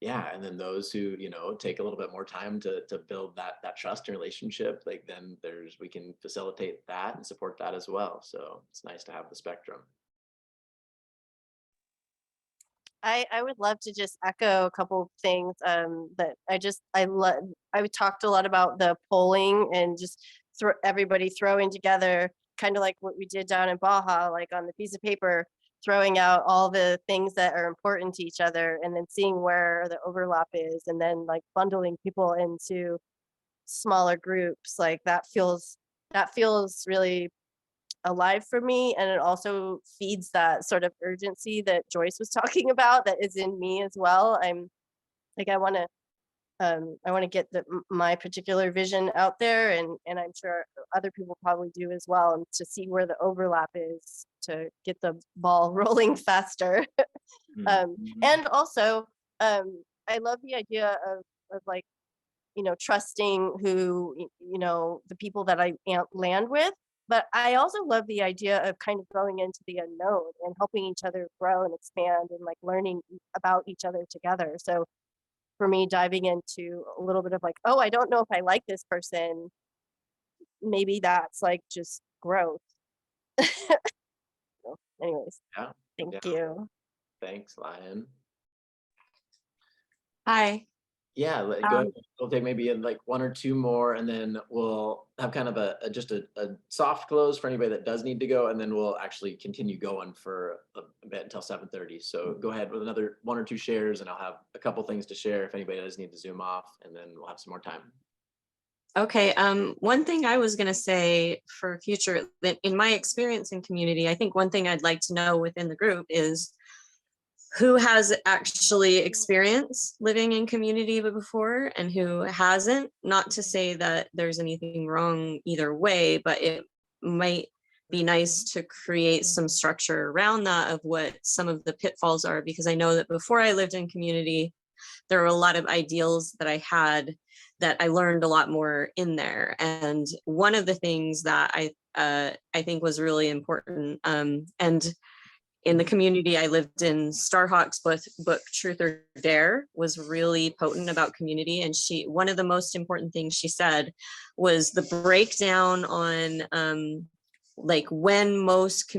yeah, and then those who, you know, take a little bit more time to build that trust and relationship, like then we can facilitate that and support that as well. So it's nice to have the spectrum. I would love to just echo a couple of things that I talked a lot about the polling and just everybody throwing together, kind of like what we did down in Baja, like on the piece of paper, throwing out all the things that are important to each other and then seeing where the overlap is, and then like bundling people into smaller groups. Like that feels really alive for me, and it also feeds that sort of urgency that Joyce was talking about that is in me as well. I'm like, I want to get my particular vision out there, and I'm sure other people probably do as well, and to see where the overlap is to get the ball rolling faster. And also I love the idea of like, you know, trusting who, you know, the people that I land with. But I also love the idea of kind of going into the unknown and helping each other grow and expand and like learning about each other together. So for me, diving into a little bit of like, oh, I don't know if I like this person, maybe that's like just growth. So anyways, Yeah. thank you. Thanks, Lion. Hi. Yeah, go ahead. We'll take maybe like one or two more, and then we'll have kind of just a soft close for anybody that does need to go, and then we'll actually continue going for a bit until 7:30. So go ahead with another one or two shares, and I'll have a couple things to share if anybody does need to zoom off, and then we'll have some more time. Okay, one thing I was going to say for future, that in my experience in community, I think one thing I'd like to know within the group is who has actually experienced living in community before and who hasn't. Not to say that there's anything wrong either way, but it might be nice to create some structure around that of what some of the pitfalls are, because I know that before I lived in community, there were a lot of ideals that I had that I learned a lot more in there. And one of the things that I think was really important, and in the community I lived in, Starhawk's book Truth or Dare was really potent about community. And one of the most important things she said was the breakdown on like when most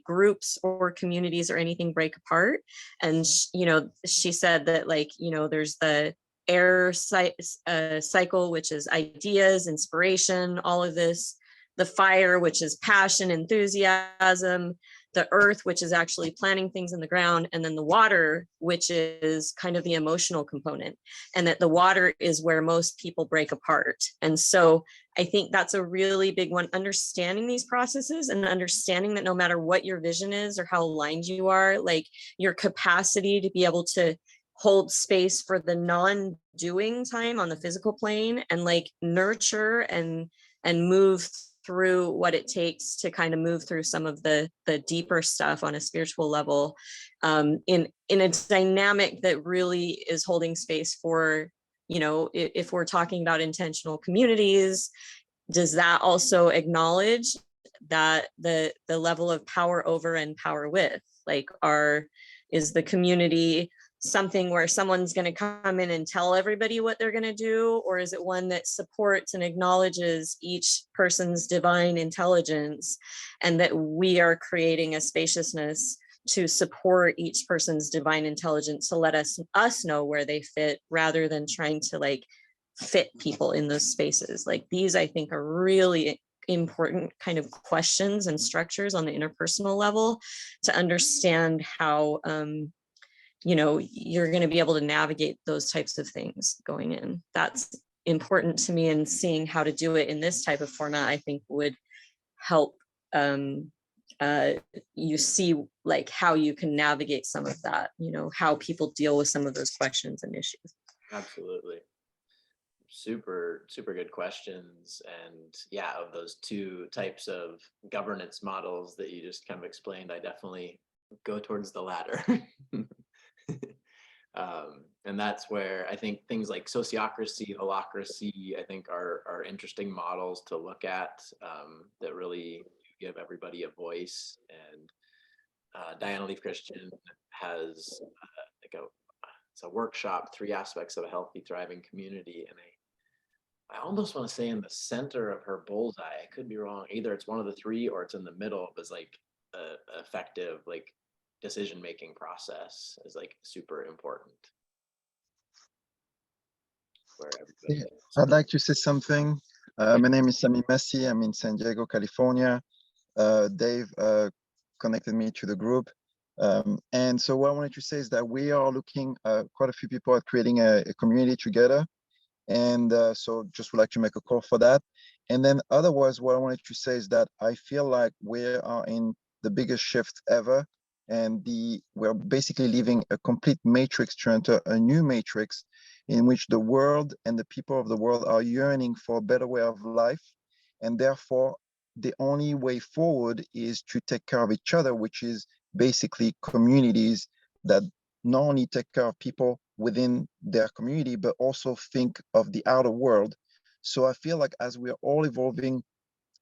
groups or communities or anything break apart. And you know, she said that, like, you know, there's the air cycle, which is ideas, inspiration, all of this, the fire, which is passion, enthusiasm, the earth, which is actually planting things in the ground, and then the water, which is kind of the emotional component, and that the water is where most people break apart. And so I think that's a really big one, understanding these processes and understanding that no matter what your vision is or how aligned you are, like your capacity to be able to hold space for the non-doing time on the physical plane and like nurture and move through what it takes to kind of move through some of the deeper stuff on a spiritual level, in a dynamic that really is holding space for, you know, if we're talking about intentional communities, does that also acknowledge that the level of power over and power with, like, is the community something where someone's going to come in and tell everybody what they're going to do, or is it one that supports and acknowledges each person's divine intelligence, and that we are creating a spaciousness to support each person's divine intelligence to let us know where they fit, rather than trying to like fit people in those spaces? Like, these I think are really important kind of questions and structures on the interpersonal level to understand how you know, you're going to be able to navigate those types of things going in. That's important to me, and seeing how to do it in this type of format, I think would help you see like how you can navigate some of that, you know, how people deal with some of those questions and issues. Absolutely. Super good questions. And yeah, of those two types of governance models that you just kind of explained, I definitely go towards the latter. And that's where I think things like sociocracy, holacracy, I think are interesting models to look at, that really give everybody a voice. And Diana Leaf Christian has it's a workshop, 3 aspects of a healthy, thriving community. And I almost want to say in the center of her bullseye, I could be wrong. Either it's one of the 3 or it's in the middle, was like a effective like decision-making process is like super important. Where everybody Yeah, I'd like to say something. My name is Sami Massi. I'm in San Diego, California. Dave connected me to the group. And so what I wanted to say is that we are looking, quite a few people at creating a community together. And so just would like to make a call for that. And then otherwise, what I wanted to say is that I feel like we are in the biggest shift ever. And we're basically leaving a complete matrix to enter a new matrix in which the world and the people of the world are yearning for a better way of life. And therefore, the only way forward is to take care of each other, which is basically communities that not only take care of people within their community, but also think of the outer world. So I feel like as we are all evolving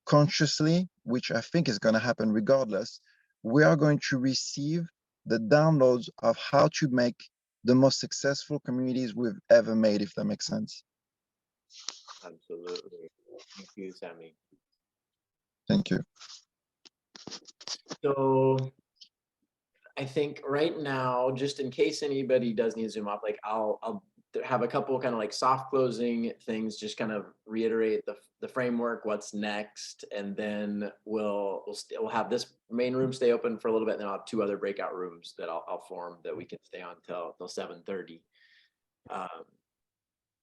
consciously, which I think is going to happen regardless, we are going to receive the downloads of how to make the most successful communities we've ever made, if that makes sense. Absolutely. Thank you, Sammy. Thank you. So I think right now, just in case anybody does need to zoom up, like I'll have a couple kind of like soft closing things, just kind of reiterate the framework, what's next, and then we'll have this main room stay open for a little bit, and then I'll have 2 other breakout rooms that I'll form that we can stay on till 7:30.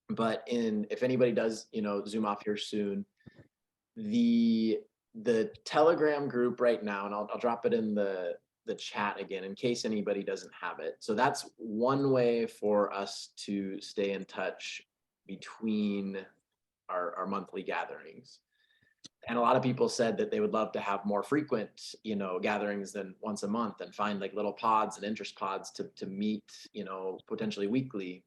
But if anybody does, zoom off here soon, the Telegram group right now, and I'll drop it in the chat again in case anybody doesn't have it. So that's one way for us to stay in touch between our monthly gatherings. And a lot of people said that they would love to have more frequent, gatherings than once a month, and find like little pods and interest pods to meet, potentially weekly.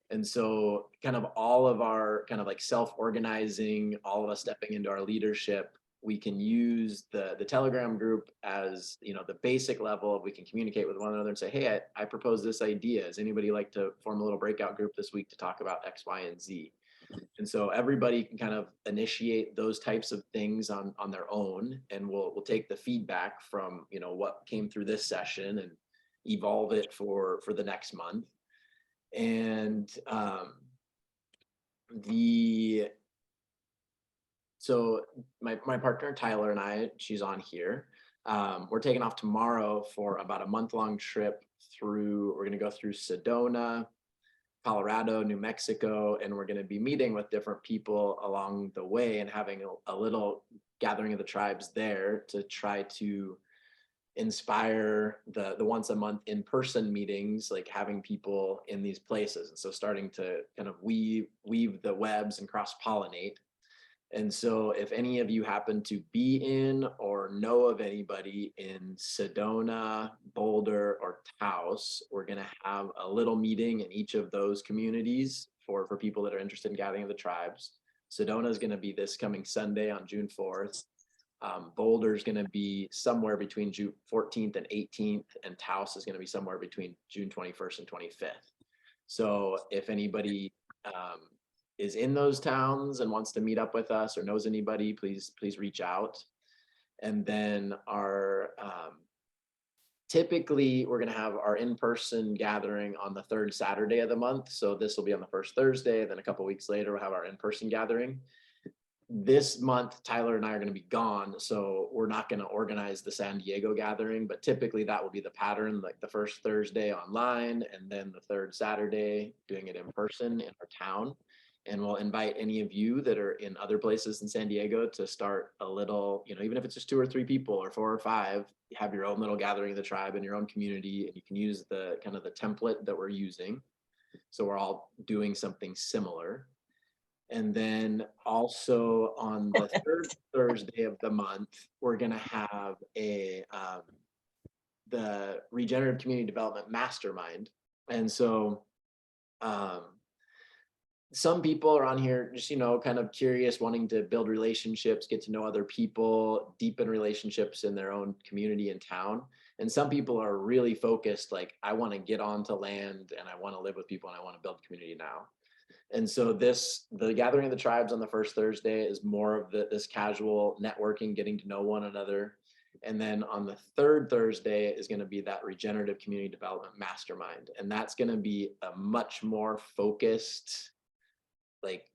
And so kind of all of our kind of like self-organizing, all of us stepping into our leadership, we can use the Telegram group as, the basic level. We can communicate with one another and say, hey, I propose this idea. Does anybody like to form a little breakout group this week to talk about X, Y, and Z? And so everybody can kind of initiate those types of things on their own, and we'll take the feedback from, what came through this session and evolve it for the next month. And so my partner Tyler and I, she's on here. We're taking off tomorrow for about a month-long trip we're going to go through Sedona, Colorado, New Mexico, and we're going to be meeting with different people along the way and having a little gathering of the tribes there to try to inspire the once a month in-person meetings, like having people in these places. And so starting to kind of weave the webs and cross-pollinate. And so if any of you happen to be in or know of anybody in Sedona, Boulder, or Taos, we're going to have a little meeting in each of those communities for people that are interested in gathering the tribes. Sedona is going to be this coming Sunday on June 4th. Boulder is going to be somewhere between June 14th and 18th, and Taos is going to be somewhere between June 21st and 25th. So if anybody is in those towns and wants to meet up with us or knows anybody, please reach out. And then typically we're going to have our in-person gathering on the 3rd Saturday of the month. So this will be on the 1st Thursday. Then a couple of weeks later, we'll have our in-person gathering. This month, Tyler and I are going to be gone, so we're not going to organize the San Diego gathering, but typically that will be the pattern, like the 1st Thursday online, and then the 3rd Saturday doing it in person in our town. And we'll invite any of you that are in other places in San Diego to start a little, even if it's just 2 or 3 people or 4 or 5, you have your own little gathering of the tribe in your own community, and you can use the kind of the template that we're using. So we're all doing something similar. And then also on the 3rd Thursday of the month, we're going to have the Regenerative Community Development Mastermind. And so some people are on here just, kind of curious, wanting to build relationships, get to know other people, deepen relationships in their own community and town. And some people are really focused, like, I want to get onto land and I want to live with people and I want to build community now. And so the Gathering of the Tribes on the first Thursday is more of this casual networking, getting to know one another. And then on the third Thursday is going to be that Regenerative Community Development Mastermind. And that's going to be a much more focused, like,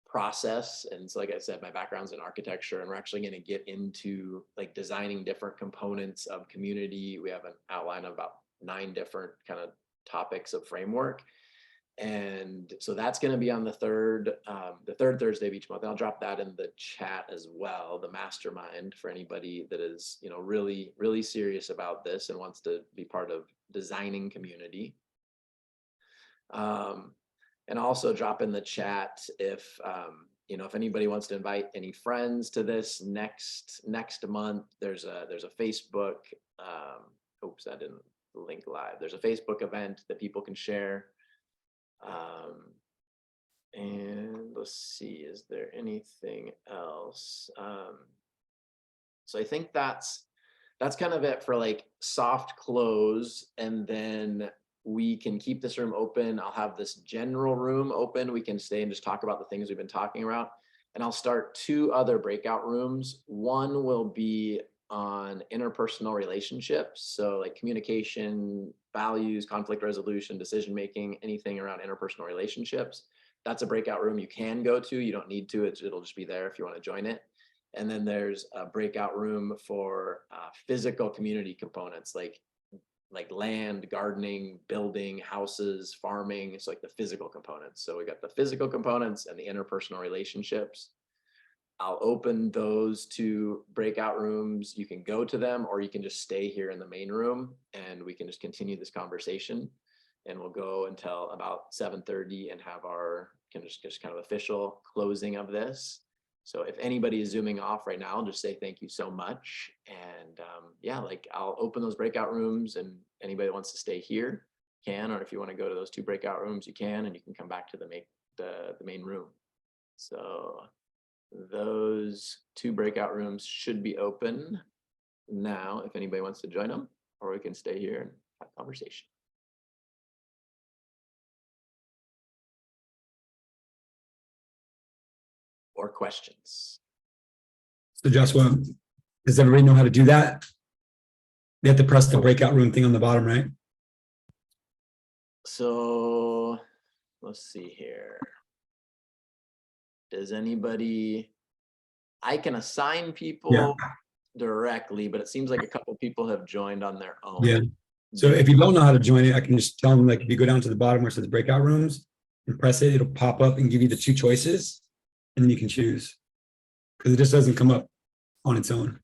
process. And so, like I said, my background's in architecture, and we're actually going to get into like designing different components of community. We have an outline of about 9 different kind of topics of framework. And so that's going to be on the third Thursday of each month. I'll drop that in the chat as well, the mastermind, for anybody that is, you know, really, really serious about this and wants to be part of designing community. And also drop in the chat if, you know, if anybody wants to invite any friends to this next month. There's a Facebook, oops, I didn't link live. There's a Facebook event that people can share. And let's see, is there anything else? So I think that's kind of it for like soft close, and then we can keep this room open. I'll have this general room open. We can stay and just talk about the things we've been talking about. And I'll start 2 other breakout rooms. One will be on interpersonal relationships. So like communication, values, conflict resolution, decision-making, anything around interpersonal relationships. That's a breakout room you can go to. You don't need to, it'll just be there if you want to join it. And then there's a breakout room for physical community components, like land, gardening, building, houses, farming. It's like the physical components. So we got the physical components and the interpersonal relationships. I'll open those 2 breakout rooms. You can go to them, or you can just stay here in the main room and we can just continue this conversation. And we'll go until about 7:30 and have our just kind of official closing of this. So if anybody is zooming off right now, I'll just say thank you so much. And yeah, like I'll open those breakout rooms, and anybody that wants to stay here can, or if you want to go to those 2 breakout rooms, you can, and you can come back to the main room. So those 2 breakout rooms should be open now if anybody wants to join them, or we can stay here and have a conversation. Or questions. So Joshua, does everybody know how to do that? They have to press the breakout room thing on the bottom, right? So let's see here. Does anybody, I can assign people directly, but it seems like a couple people have joined on their own. Yeah. So if you don't know how to join it, I can just tell them, like, if you go down to the bottom where it says breakout rooms and press it, it'll pop up and give you the 2 choices, and then you can choose, because it just doesn't come up on its own.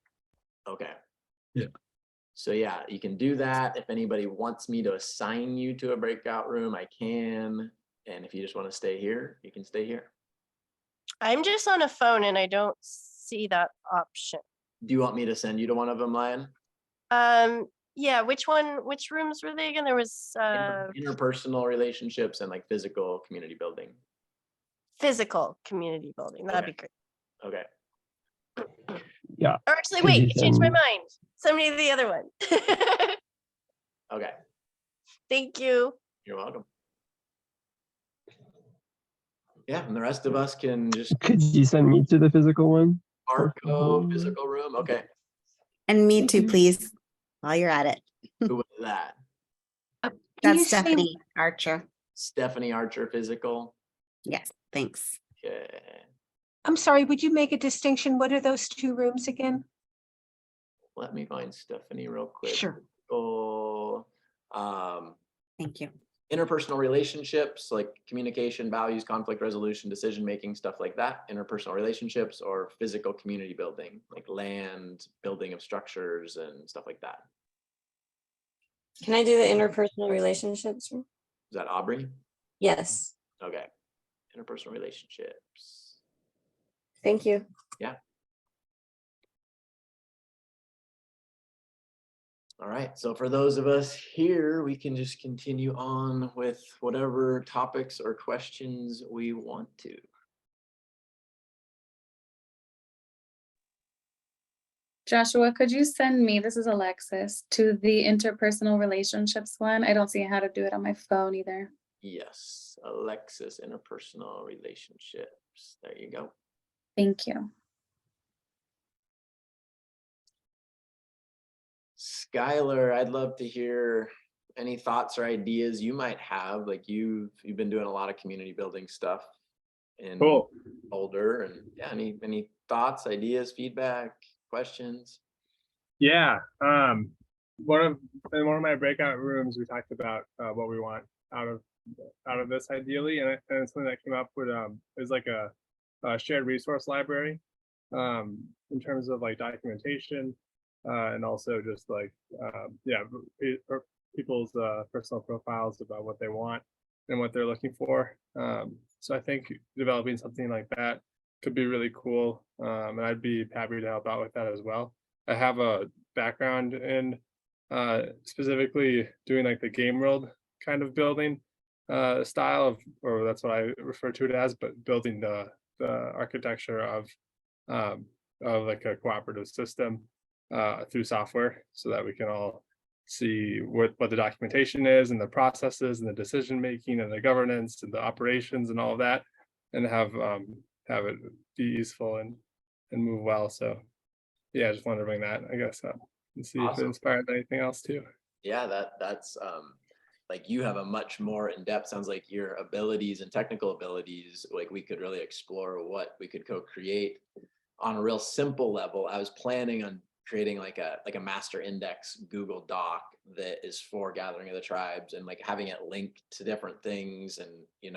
Okay. Yeah. So yeah, you can do that. If anybody wants me to assign you to a breakout room, I can. And if you just want to stay here, you can stay here. I'm just on a phone and I don't see that option. Do you want me to send you to one of them, Lion? Yeah, which rooms were they again? There was Interpersonal relationships and like physical community building. physical community building. That'd be great. Okay. Yeah. Or actually, wait, I changed my mind. Send me the other one. Okay. Thank you. You're welcome. Yeah, and the rest of us can just. Could you send me to the physical one? Arco physical room. Okay. And me too, please, while you're at it. Who was that? That's Stephanie Archer. Stephanie Archer physical. Yes, thanks. Okay. I'm sorry, would you make a distinction? What are those 2 rooms again? Let me find Stephanie real quick. Sure. Thank you. Interpersonal relationships, like communication, values, conflict resolution, decision-making, stuff like that. Interpersonal relationships, or physical community building, like land, building of structures and stuff like that. Can I do the interpersonal relationships? Is that Aubrey? Yes. Okay. Interpersonal relationships. Thank you. Yeah. All right, so for those of us here, we can just continue on with whatever topics or questions we want to. Joshua, could you send me, this is Alexis, to the interpersonal relationships one? I don't see how to do it on my phone either. Yes, Alexis, interpersonal relationships. There you go. Thank you. Skylar, I'd love to hear any thoughts or ideas you might have. Like you've been doing a lot of community building stuff in Boulder, and yeah, any thoughts, ideas, feedback, questions? Yeah. In one of my breakout rooms, we talked about what we want out of this ideally, and something that came up with is like a shared resource library in terms of like documentation and also just like people's personal profiles about what they want and what they're looking for. So I think developing something like that could be really cool, and I'd be happy to help out with that as well. I have a background in specifically doing like the game world kind of building style of, or that's what I refer to it as, but building the architecture of like a cooperative system through software, so that we can all see what the documentation is and the processes and the decision making and the governance and the operations and all of that, and have it be useful and move well. So yeah, I just wanted to bring that, I guess, up and see if it inspired anything else too. Yeah, that's like you have a much more in-depth, sounds like your abilities and technical abilities, like we could really explore what we could co-create on a real simple level. I was planning on creating like a master index Google Doc that is for Gathering of the Tribes, and like having it linked to different things, and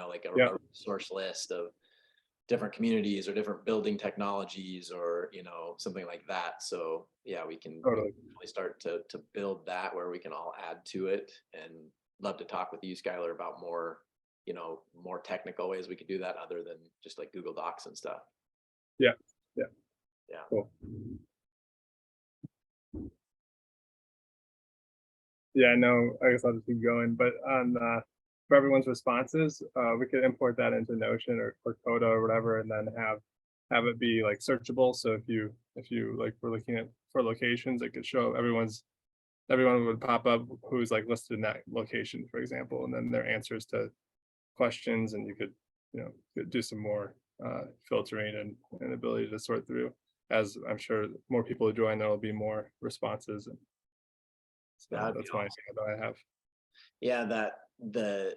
like a resource list of different communities or different building technologies, or something like that. So yeah, we can really start to build that where we can all add to it, and love to talk with you, Skylar, about more more technical ways we could do that other than just like Google Docs and stuff. Yeah. Cool. Yeah, no, I guess I'll just keep going, but on for everyone's responses, we could import that into Notion or Coda or whatever, and then have it be like searchable. So if you like were looking at for locations, it could show everyone would pop up who's like listed in that location, for example, and then their answers to questions, and you could do some more filtering and ability to sort through. As I'm sure more people join, there will be more responses, and so that's my idea that I have. Yeah, the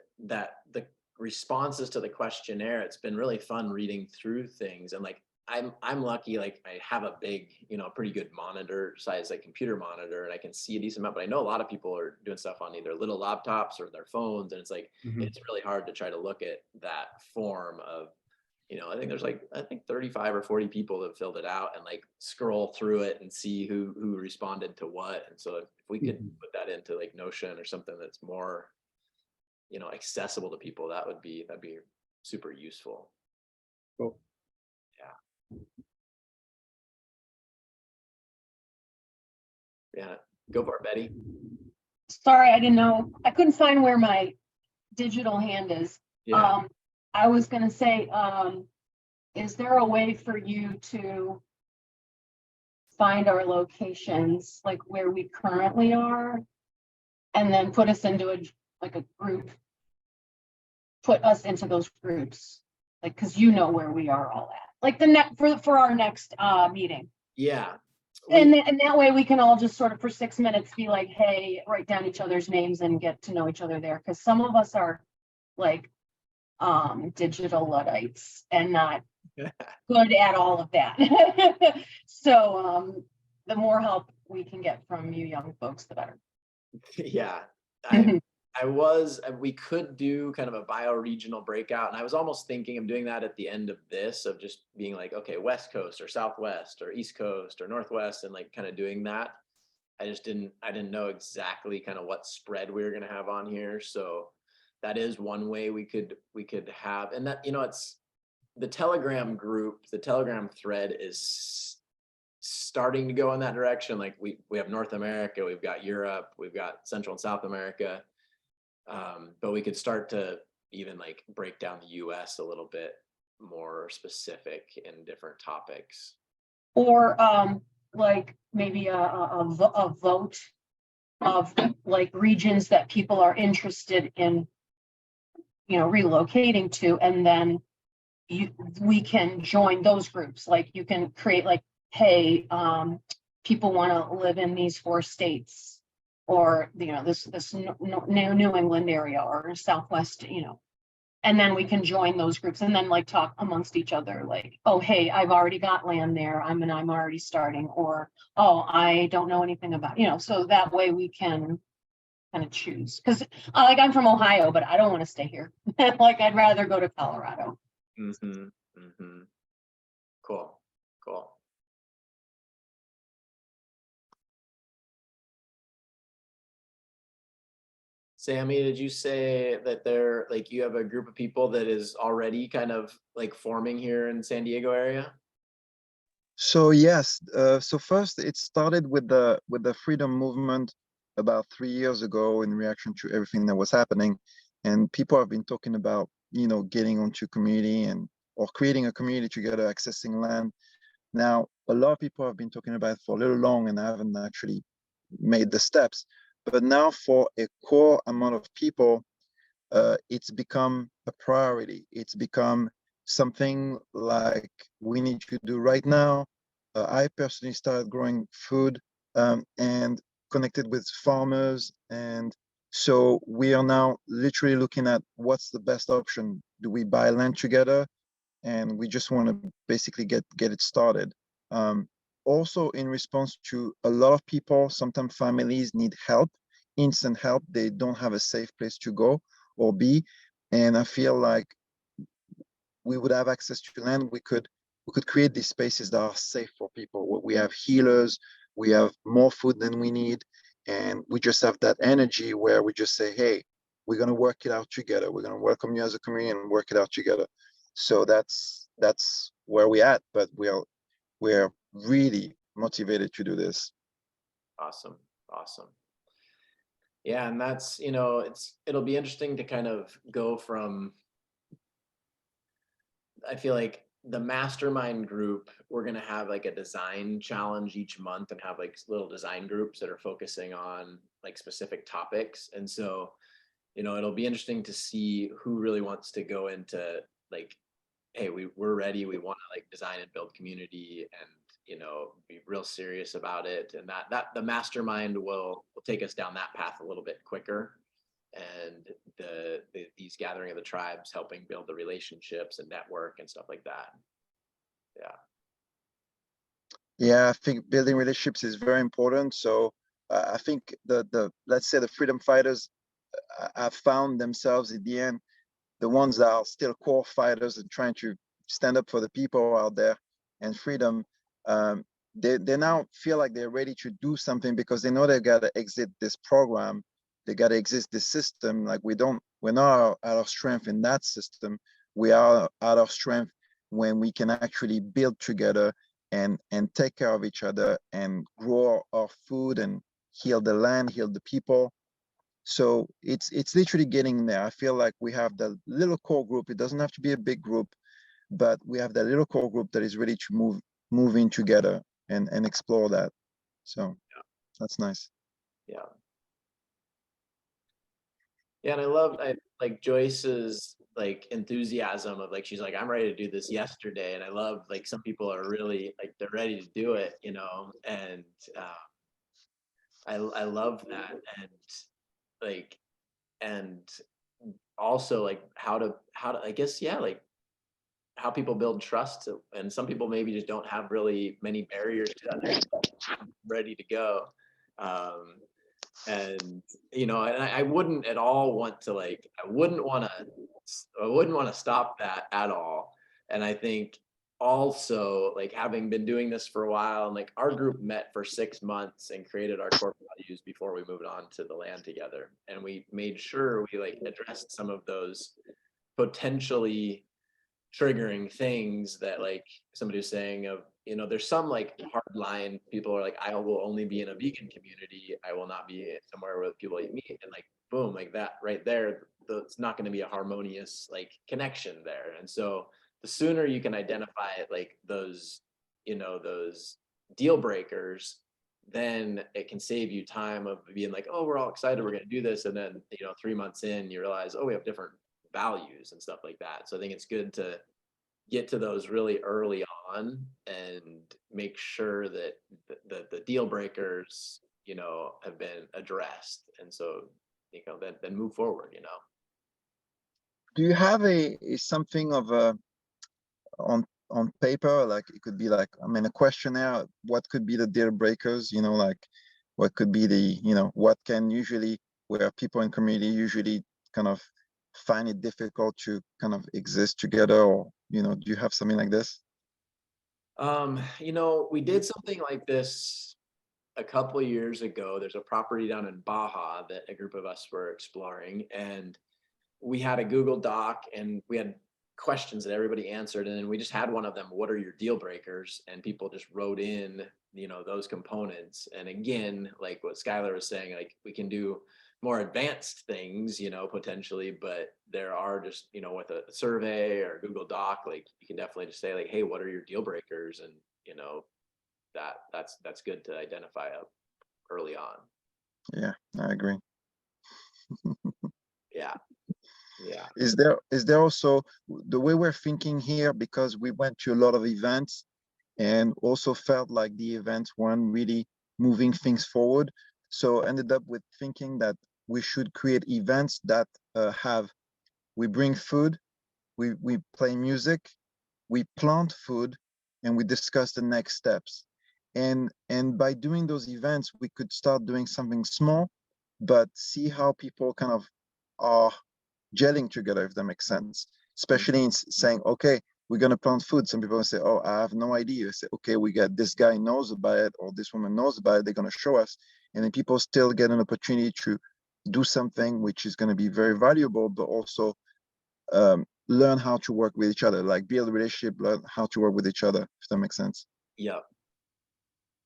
responses to the questionnaire, it's been really fun reading through things, and like I'm lucky, like I have a big, pretty good monitor size, like computer monitor, and I can see a decent amount, but I know a lot of people are doing stuff on either little laptops or their phones, and it's like it's really hard to try to look at that form of, I think there's like 35 or 40 people that filled it out, and like scroll through it and see who responded to what. And so if we could put that into like Notion or something that's more accessible to people, that'd be super useful. Cool. Yeah, go for it, Betty. Sorry, I didn't know. I couldn't find where my digital hand is. Yeah. I was gonna say, is there a way for you to find our locations, like where we currently are, and then put us into a group? Put us into those groups, like, because where we are all at, like for our next meeting. Yeah. And that way we can all just sort of for 6 minutes be like, hey, write down each other's names and get to know each other there. Because some of us are like digital Luddites and not good at all of that. So the more help we can get from you young folks, the better. Yeah. We could do kind of a bio-regional breakout, and I was almost thinking of doing that at the end of this, of just being like, okay, West Coast or Southwest or East Coast or Northwest, and like kind of doing that. I didn't know exactly kind of what spread we were going to have on here. So that is one way we could have, and that, it's the Telegram group, the Telegram thread is starting to go in that direction. Like we have North America, we've got Europe, we've got Central and South America. But we could start to even like break down the US a little bit more specific in different topics. Or like maybe a vote of like regions that people are interested in, relocating to, and then we can join those groups. Like you can create like, hey, people want to live in these 4 states, or this New England area or Southwest, and then we can join those groups and then like talk amongst each other, like, oh, hey, I've already got land there, I'm already starting, or oh, I don't know anything about, so that way we can kind of choose. Because like I'm from Ohio, but I don't want to stay here. Like I'd rather go to Colorado. Mm-hmm. Mm-hmm. Cool. Cool. Sammy, did you say that there, like, you have a group of people that is already kind of like forming here in San Diego area? So yes, so first it started with the freedom movement about 3 years ago in reaction to everything that was happening, and people have been talking about getting onto community or creating a community together, accessing land. Now a lot of people have been talking about it for a little long and haven't actually made the steps, but now for a core amount of people, it's become a priority. It's become something like we need to do right now. I personally started growing food and connected with farmers. And so we are now literally looking at what's the best option. Do we buy land together? And we just want to basically get it started. Also in response to a lot of people, sometimes families need help, instant help. They don't have a safe place to go or be. And I feel like we would have access to land. We could create these spaces that are safe for people. We have healers, we have more food than we need, and we just have that energy where we just say, hey, we're going to work it out together. We're going to welcome you as a community and work it out together. So that's where we're at, but we're really motivated to do this. Awesome. Awesome. Yeah, and that's, it'll be interesting to kind of go from, I feel like the mastermind group, we're going to have like a design challenge each month and have like little design groups that are focusing on like specific topics. And so, it'll be interesting to see who really wants to go into like, hey, we're ready. We want to like design and build community and, be real serious about it. And that the mastermind will take us down that path a little bit quicker. And these gathering of the tribes helping build the relationships and network and stuff like that. Yeah, I think building relationships is very important. So I think let's say the freedom fighters have found themselves at the end, the ones that are still core fighters and trying to stand up for the people out there and freedom. They now feel like they're ready to do something because they know they got to exit this program. They got to exist this system. Like we're not out of strength in that system. We are out of strength when we can actually build together and take care of each other and grow our food and heal the land, heal the people. So it's literally getting there. I feel like we have the little core group. It doesn't have to be a big group, but we have that little core group that is ready to move in together and explore that. So that's nice. Yeah. Yeah, and I like Joyce's like enthusiasm of like, she's like, I'm ready to do this yesterday. And I love like some people are really like, they're ready to do it, and I love that. And like, and also like how to, I guess, yeah, like how people build trust. And some people maybe just don't have really many barriers to that. They're ready to go. And and I wouldn't at all want to like, I wouldn't want to stop that at all. And I think also like having been doing this for a while, and like our group met for 6 months and created our core values before we moved on to the land together, and we made sure we like addressed some of those potentially triggering things that like somebody was saying of, there's some like hard line people are like, I will only be in a vegan community, I will not be somewhere where people eat meat, and like boom, like that right there, it's not going to be a harmonious like connection there. And so the sooner you can identify like those those deal breakers, then it can save you time of being like, oh, we're all excited, we're going to do this. And then, 3 months in, you realize, oh, we have different values and stuff like that. So I think it's good to get to those really early on and make sure that the deal breakers, have been addressed. And so, then move forward, Do you have something of a on paper, like it could be like, a questionnaire, what could be the deal breakers, like what could be the, what can usually, where people in community usually kind of find it difficult to kind of exist together, or, do you have something like this? We did something like this a couple of years ago. There's a property down in Baja that a group of us were exploring, and we had a Google Doc and we had questions that everybody answered. And then we just had one of them, what are your deal breakers? And people just wrote in, those components. And again, like what Skylar was saying, like we can do more advanced things, potentially, but there are just, with a survey or Google Doc, like you can definitely just say like, hey, what are your deal breakers? And, that's good to identify up early on. Yeah, I agree. Yeah. Yeah. Is there also the way we're thinking here, because we went to a lot of events and also felt like the events weren't really moving things forward, so ended up with thinking that we should create events that we bring food, we play music, we plant food, and we discuss the next steps. And by doing those events, we could start doing something small, but see how people kind of are gelling together, if that makes sense. Especially in saying, okay, we're going to plant food. Some people say, oh, I have no idea. Say, okay, we got this guy knows about it, or this woman knows about it. They're going to show us. And then people still get an opportunity to do something which is going to be very valuable, but also learn how to work with each other, like build a relationship, learn how to work with each other, if that makes sense. Yeah.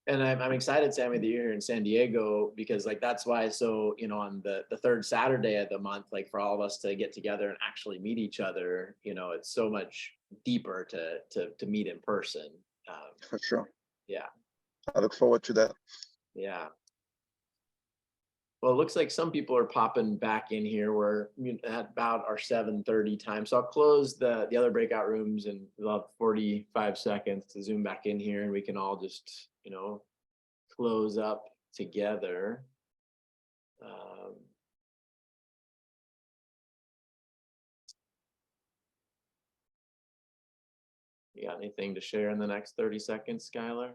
And I'm excited, Sammy, that you're here in San Diego, because like that's why. So on the third Saturday of the month, like for all of us to get together and actually meet each other, it's so much deeper to meet in person. For sure. Yeah. I look forward to that. Yeah. Well, it looks like some people are popping back in here. We're at about our 7:30 time. So I'll close the other breakout rooms and we'll have 45 seconds to zoom back in here, and we can all just, close up together. You got anything to share in the next 30 seconds, Skylar?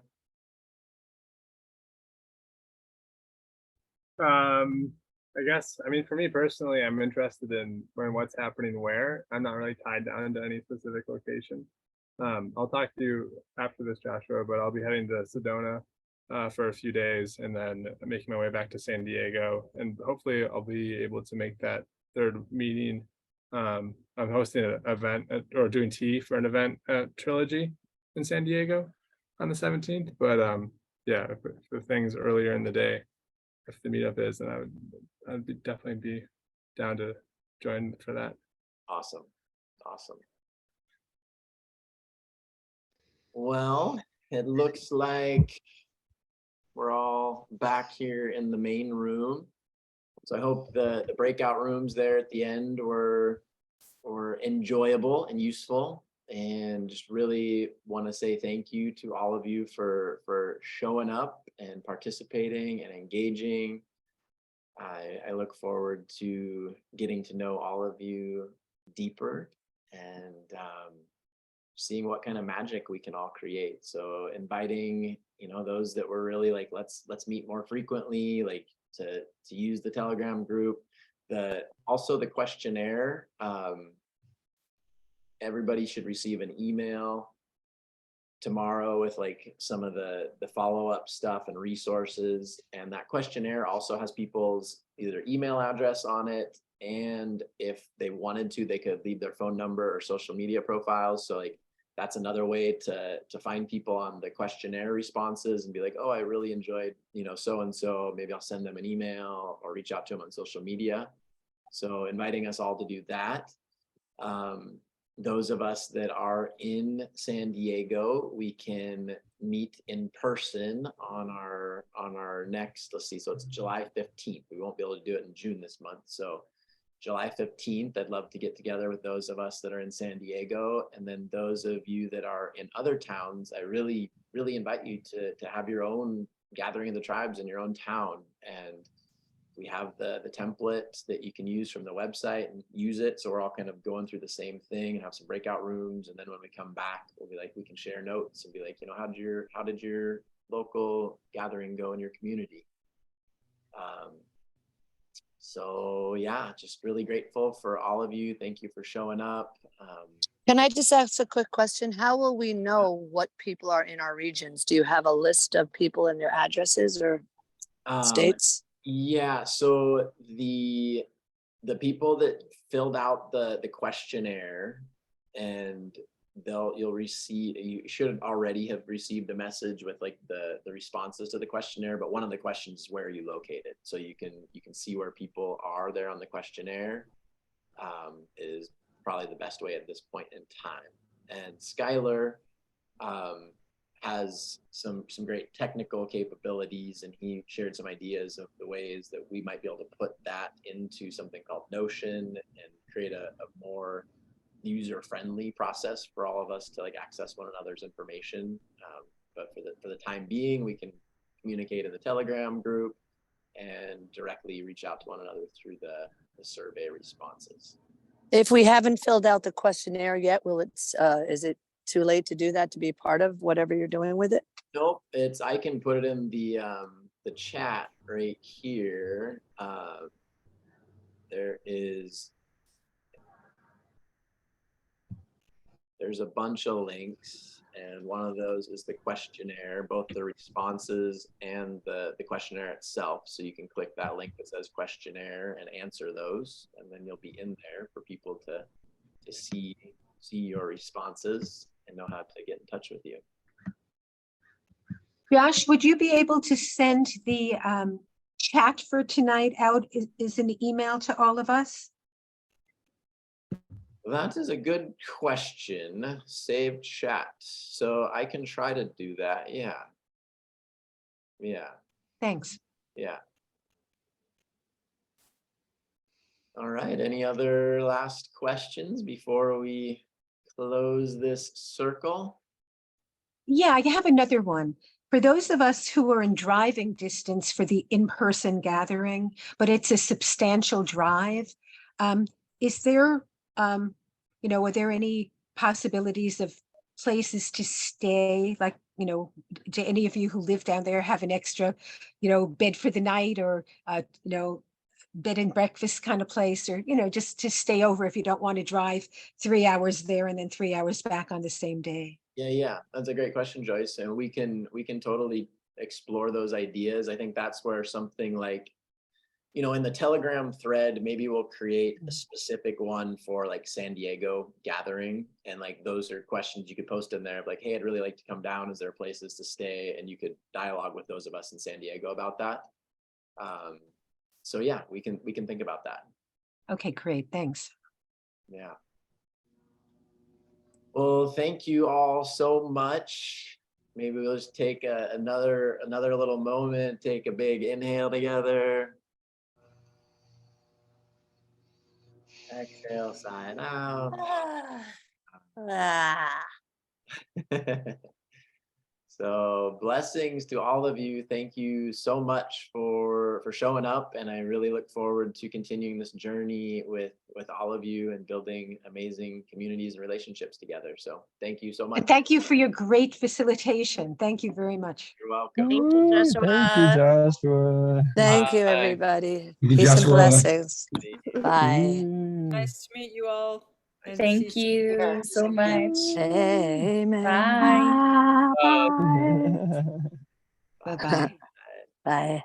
I guess, for me personally, I'm interested in what's happening where. I'm not really tied down to any specific location. I'll talk to you after this, Joshua, but I'll be heading to Sedona for a few days and then making my way back to San Diego. And hopefully I'll be able to make that third meeting. I'm hosting an event or doing tea for an event at Trilogy in San Diego on the 17th. But yeah, if things earlier in the day, if the meetup is, then I'd definitely be down to join for that. Awesome. Awesome. Well, it looks like we're all back here in the main room. So I hope the breakout rooms there at the end were enjoyable and useful. And just really want to say thank you to all of you for showing up and participating and engaging. I look forward to getting to know all of you deeper and seeing what kind of magic we can all create. So inviting, those that were really like, let's meet more frequently, like to use the Telegram group, also the questionnaire. Everybody should receive an email tomorrow with like some of the follow-up stuff and resources. And that questionnaire also has people's either email address on it, and if they wanted to, they could leave their phone number or social media profiles. So like that's another way to find people on the questionnaire responses and be like, oh, I really enjoyed, so-and-so, maybe I'll send them an email or reach out to them on social media. So inviting us all to do that. Those of us that are in San Diego, we can meet in person on our next, let's see, so it's July 15th. We won't be able to do it in June this month. So July 15th, I'd love to get together with those of us that are in San Diego. And then those of you that are in other towns, I really invite you to have your own gathering of the tribes in your own town. And we have the template that you can use from the website and use it. So we're all kind of going through the same thing and have some breakout rooms. And then when we come back, we'll be like, we can share notes and be like, how did your local gathering go in your community? So yeah, just really grateful for all of you. Thank you for showing up. Can I just ask a quick question? How will we know what people are in our regions? Do you have a list of people and their addresses or states? Yeah, so the people that filled out the questionnaire, and you should already have received a message with like the responses to the questionnaire, but one of the questions is where are you located, so you can see where people are there on the questionnaire. Is probably the best way at this point in time. And Skylar has some great technical capabilities, and he shared some ideas of the ways that we might be able to put that into something called Notion and create a more user-friendly process for all of us to like access one another's information. But for the time being, we can communicate in the Telegram group and directly reach out to one another through the survey responses. If we haven't filled out the questionnaire yet, is it too late to do that, to be part of whatever you're doing with it? Nope, I can put it in the chat right here. There's a bunch of links, and one of those is the questionnaire, both the responses and the questionnaire itself. So you can click that link that says questionnaire and answer those, and then you'll be in there for people to see your responses and know how to get in touch with you. Josh, would you be able to send the chat for tonight out is an email to all of us? That is a good question. Save chat. So I can try to do that. Yeah. Thanks. Yeah. All right. Any other last questions before we close this circle? Yeah, I have another one. For those of us who are in driving distance for the in-person gathering, but it's a substantial drive, is there, are there any possibilities of places to stay? Like, do any of you who live down there have an extra, bed for the night, or, bed and breakfast kind of place, or, just to stay over if you don't want to drive 3 hours there and then 3 hours back on the same day? Yeah, that's a great question, Joyce. And we can totally explore those ideas. I think that's where something like, in the Telegram thread, maybe we'll create a specific one for like San Diego gathering. And like, those are questions you could post in there, like, hey, I'd really like to come down. Is there places to stay? And you could dialogue with those of us in San Diego about that. So yeah, we can think about that. Okay, great. Thanks. Yeah. Well, thank you all so much. Maybe we'll just take another little moment, take a big inhale together. Exhale, sign out. So blessings to all of you. Thank you so much for showing up. And I really look forward to continuing this journey with all of you and building amazing communities and relationships together. So thank you so much. And thank you for your great facilitation. Thank you very much. You're welcome. Thank you, Joshua. Thank you, Joshua. Thank you, Bye. everybody. Thank you, Peace and Joshua. blessings. Bye. Nice to meet you all. and Thank see you so much. Amen. Bye. Bye-bye. Bye.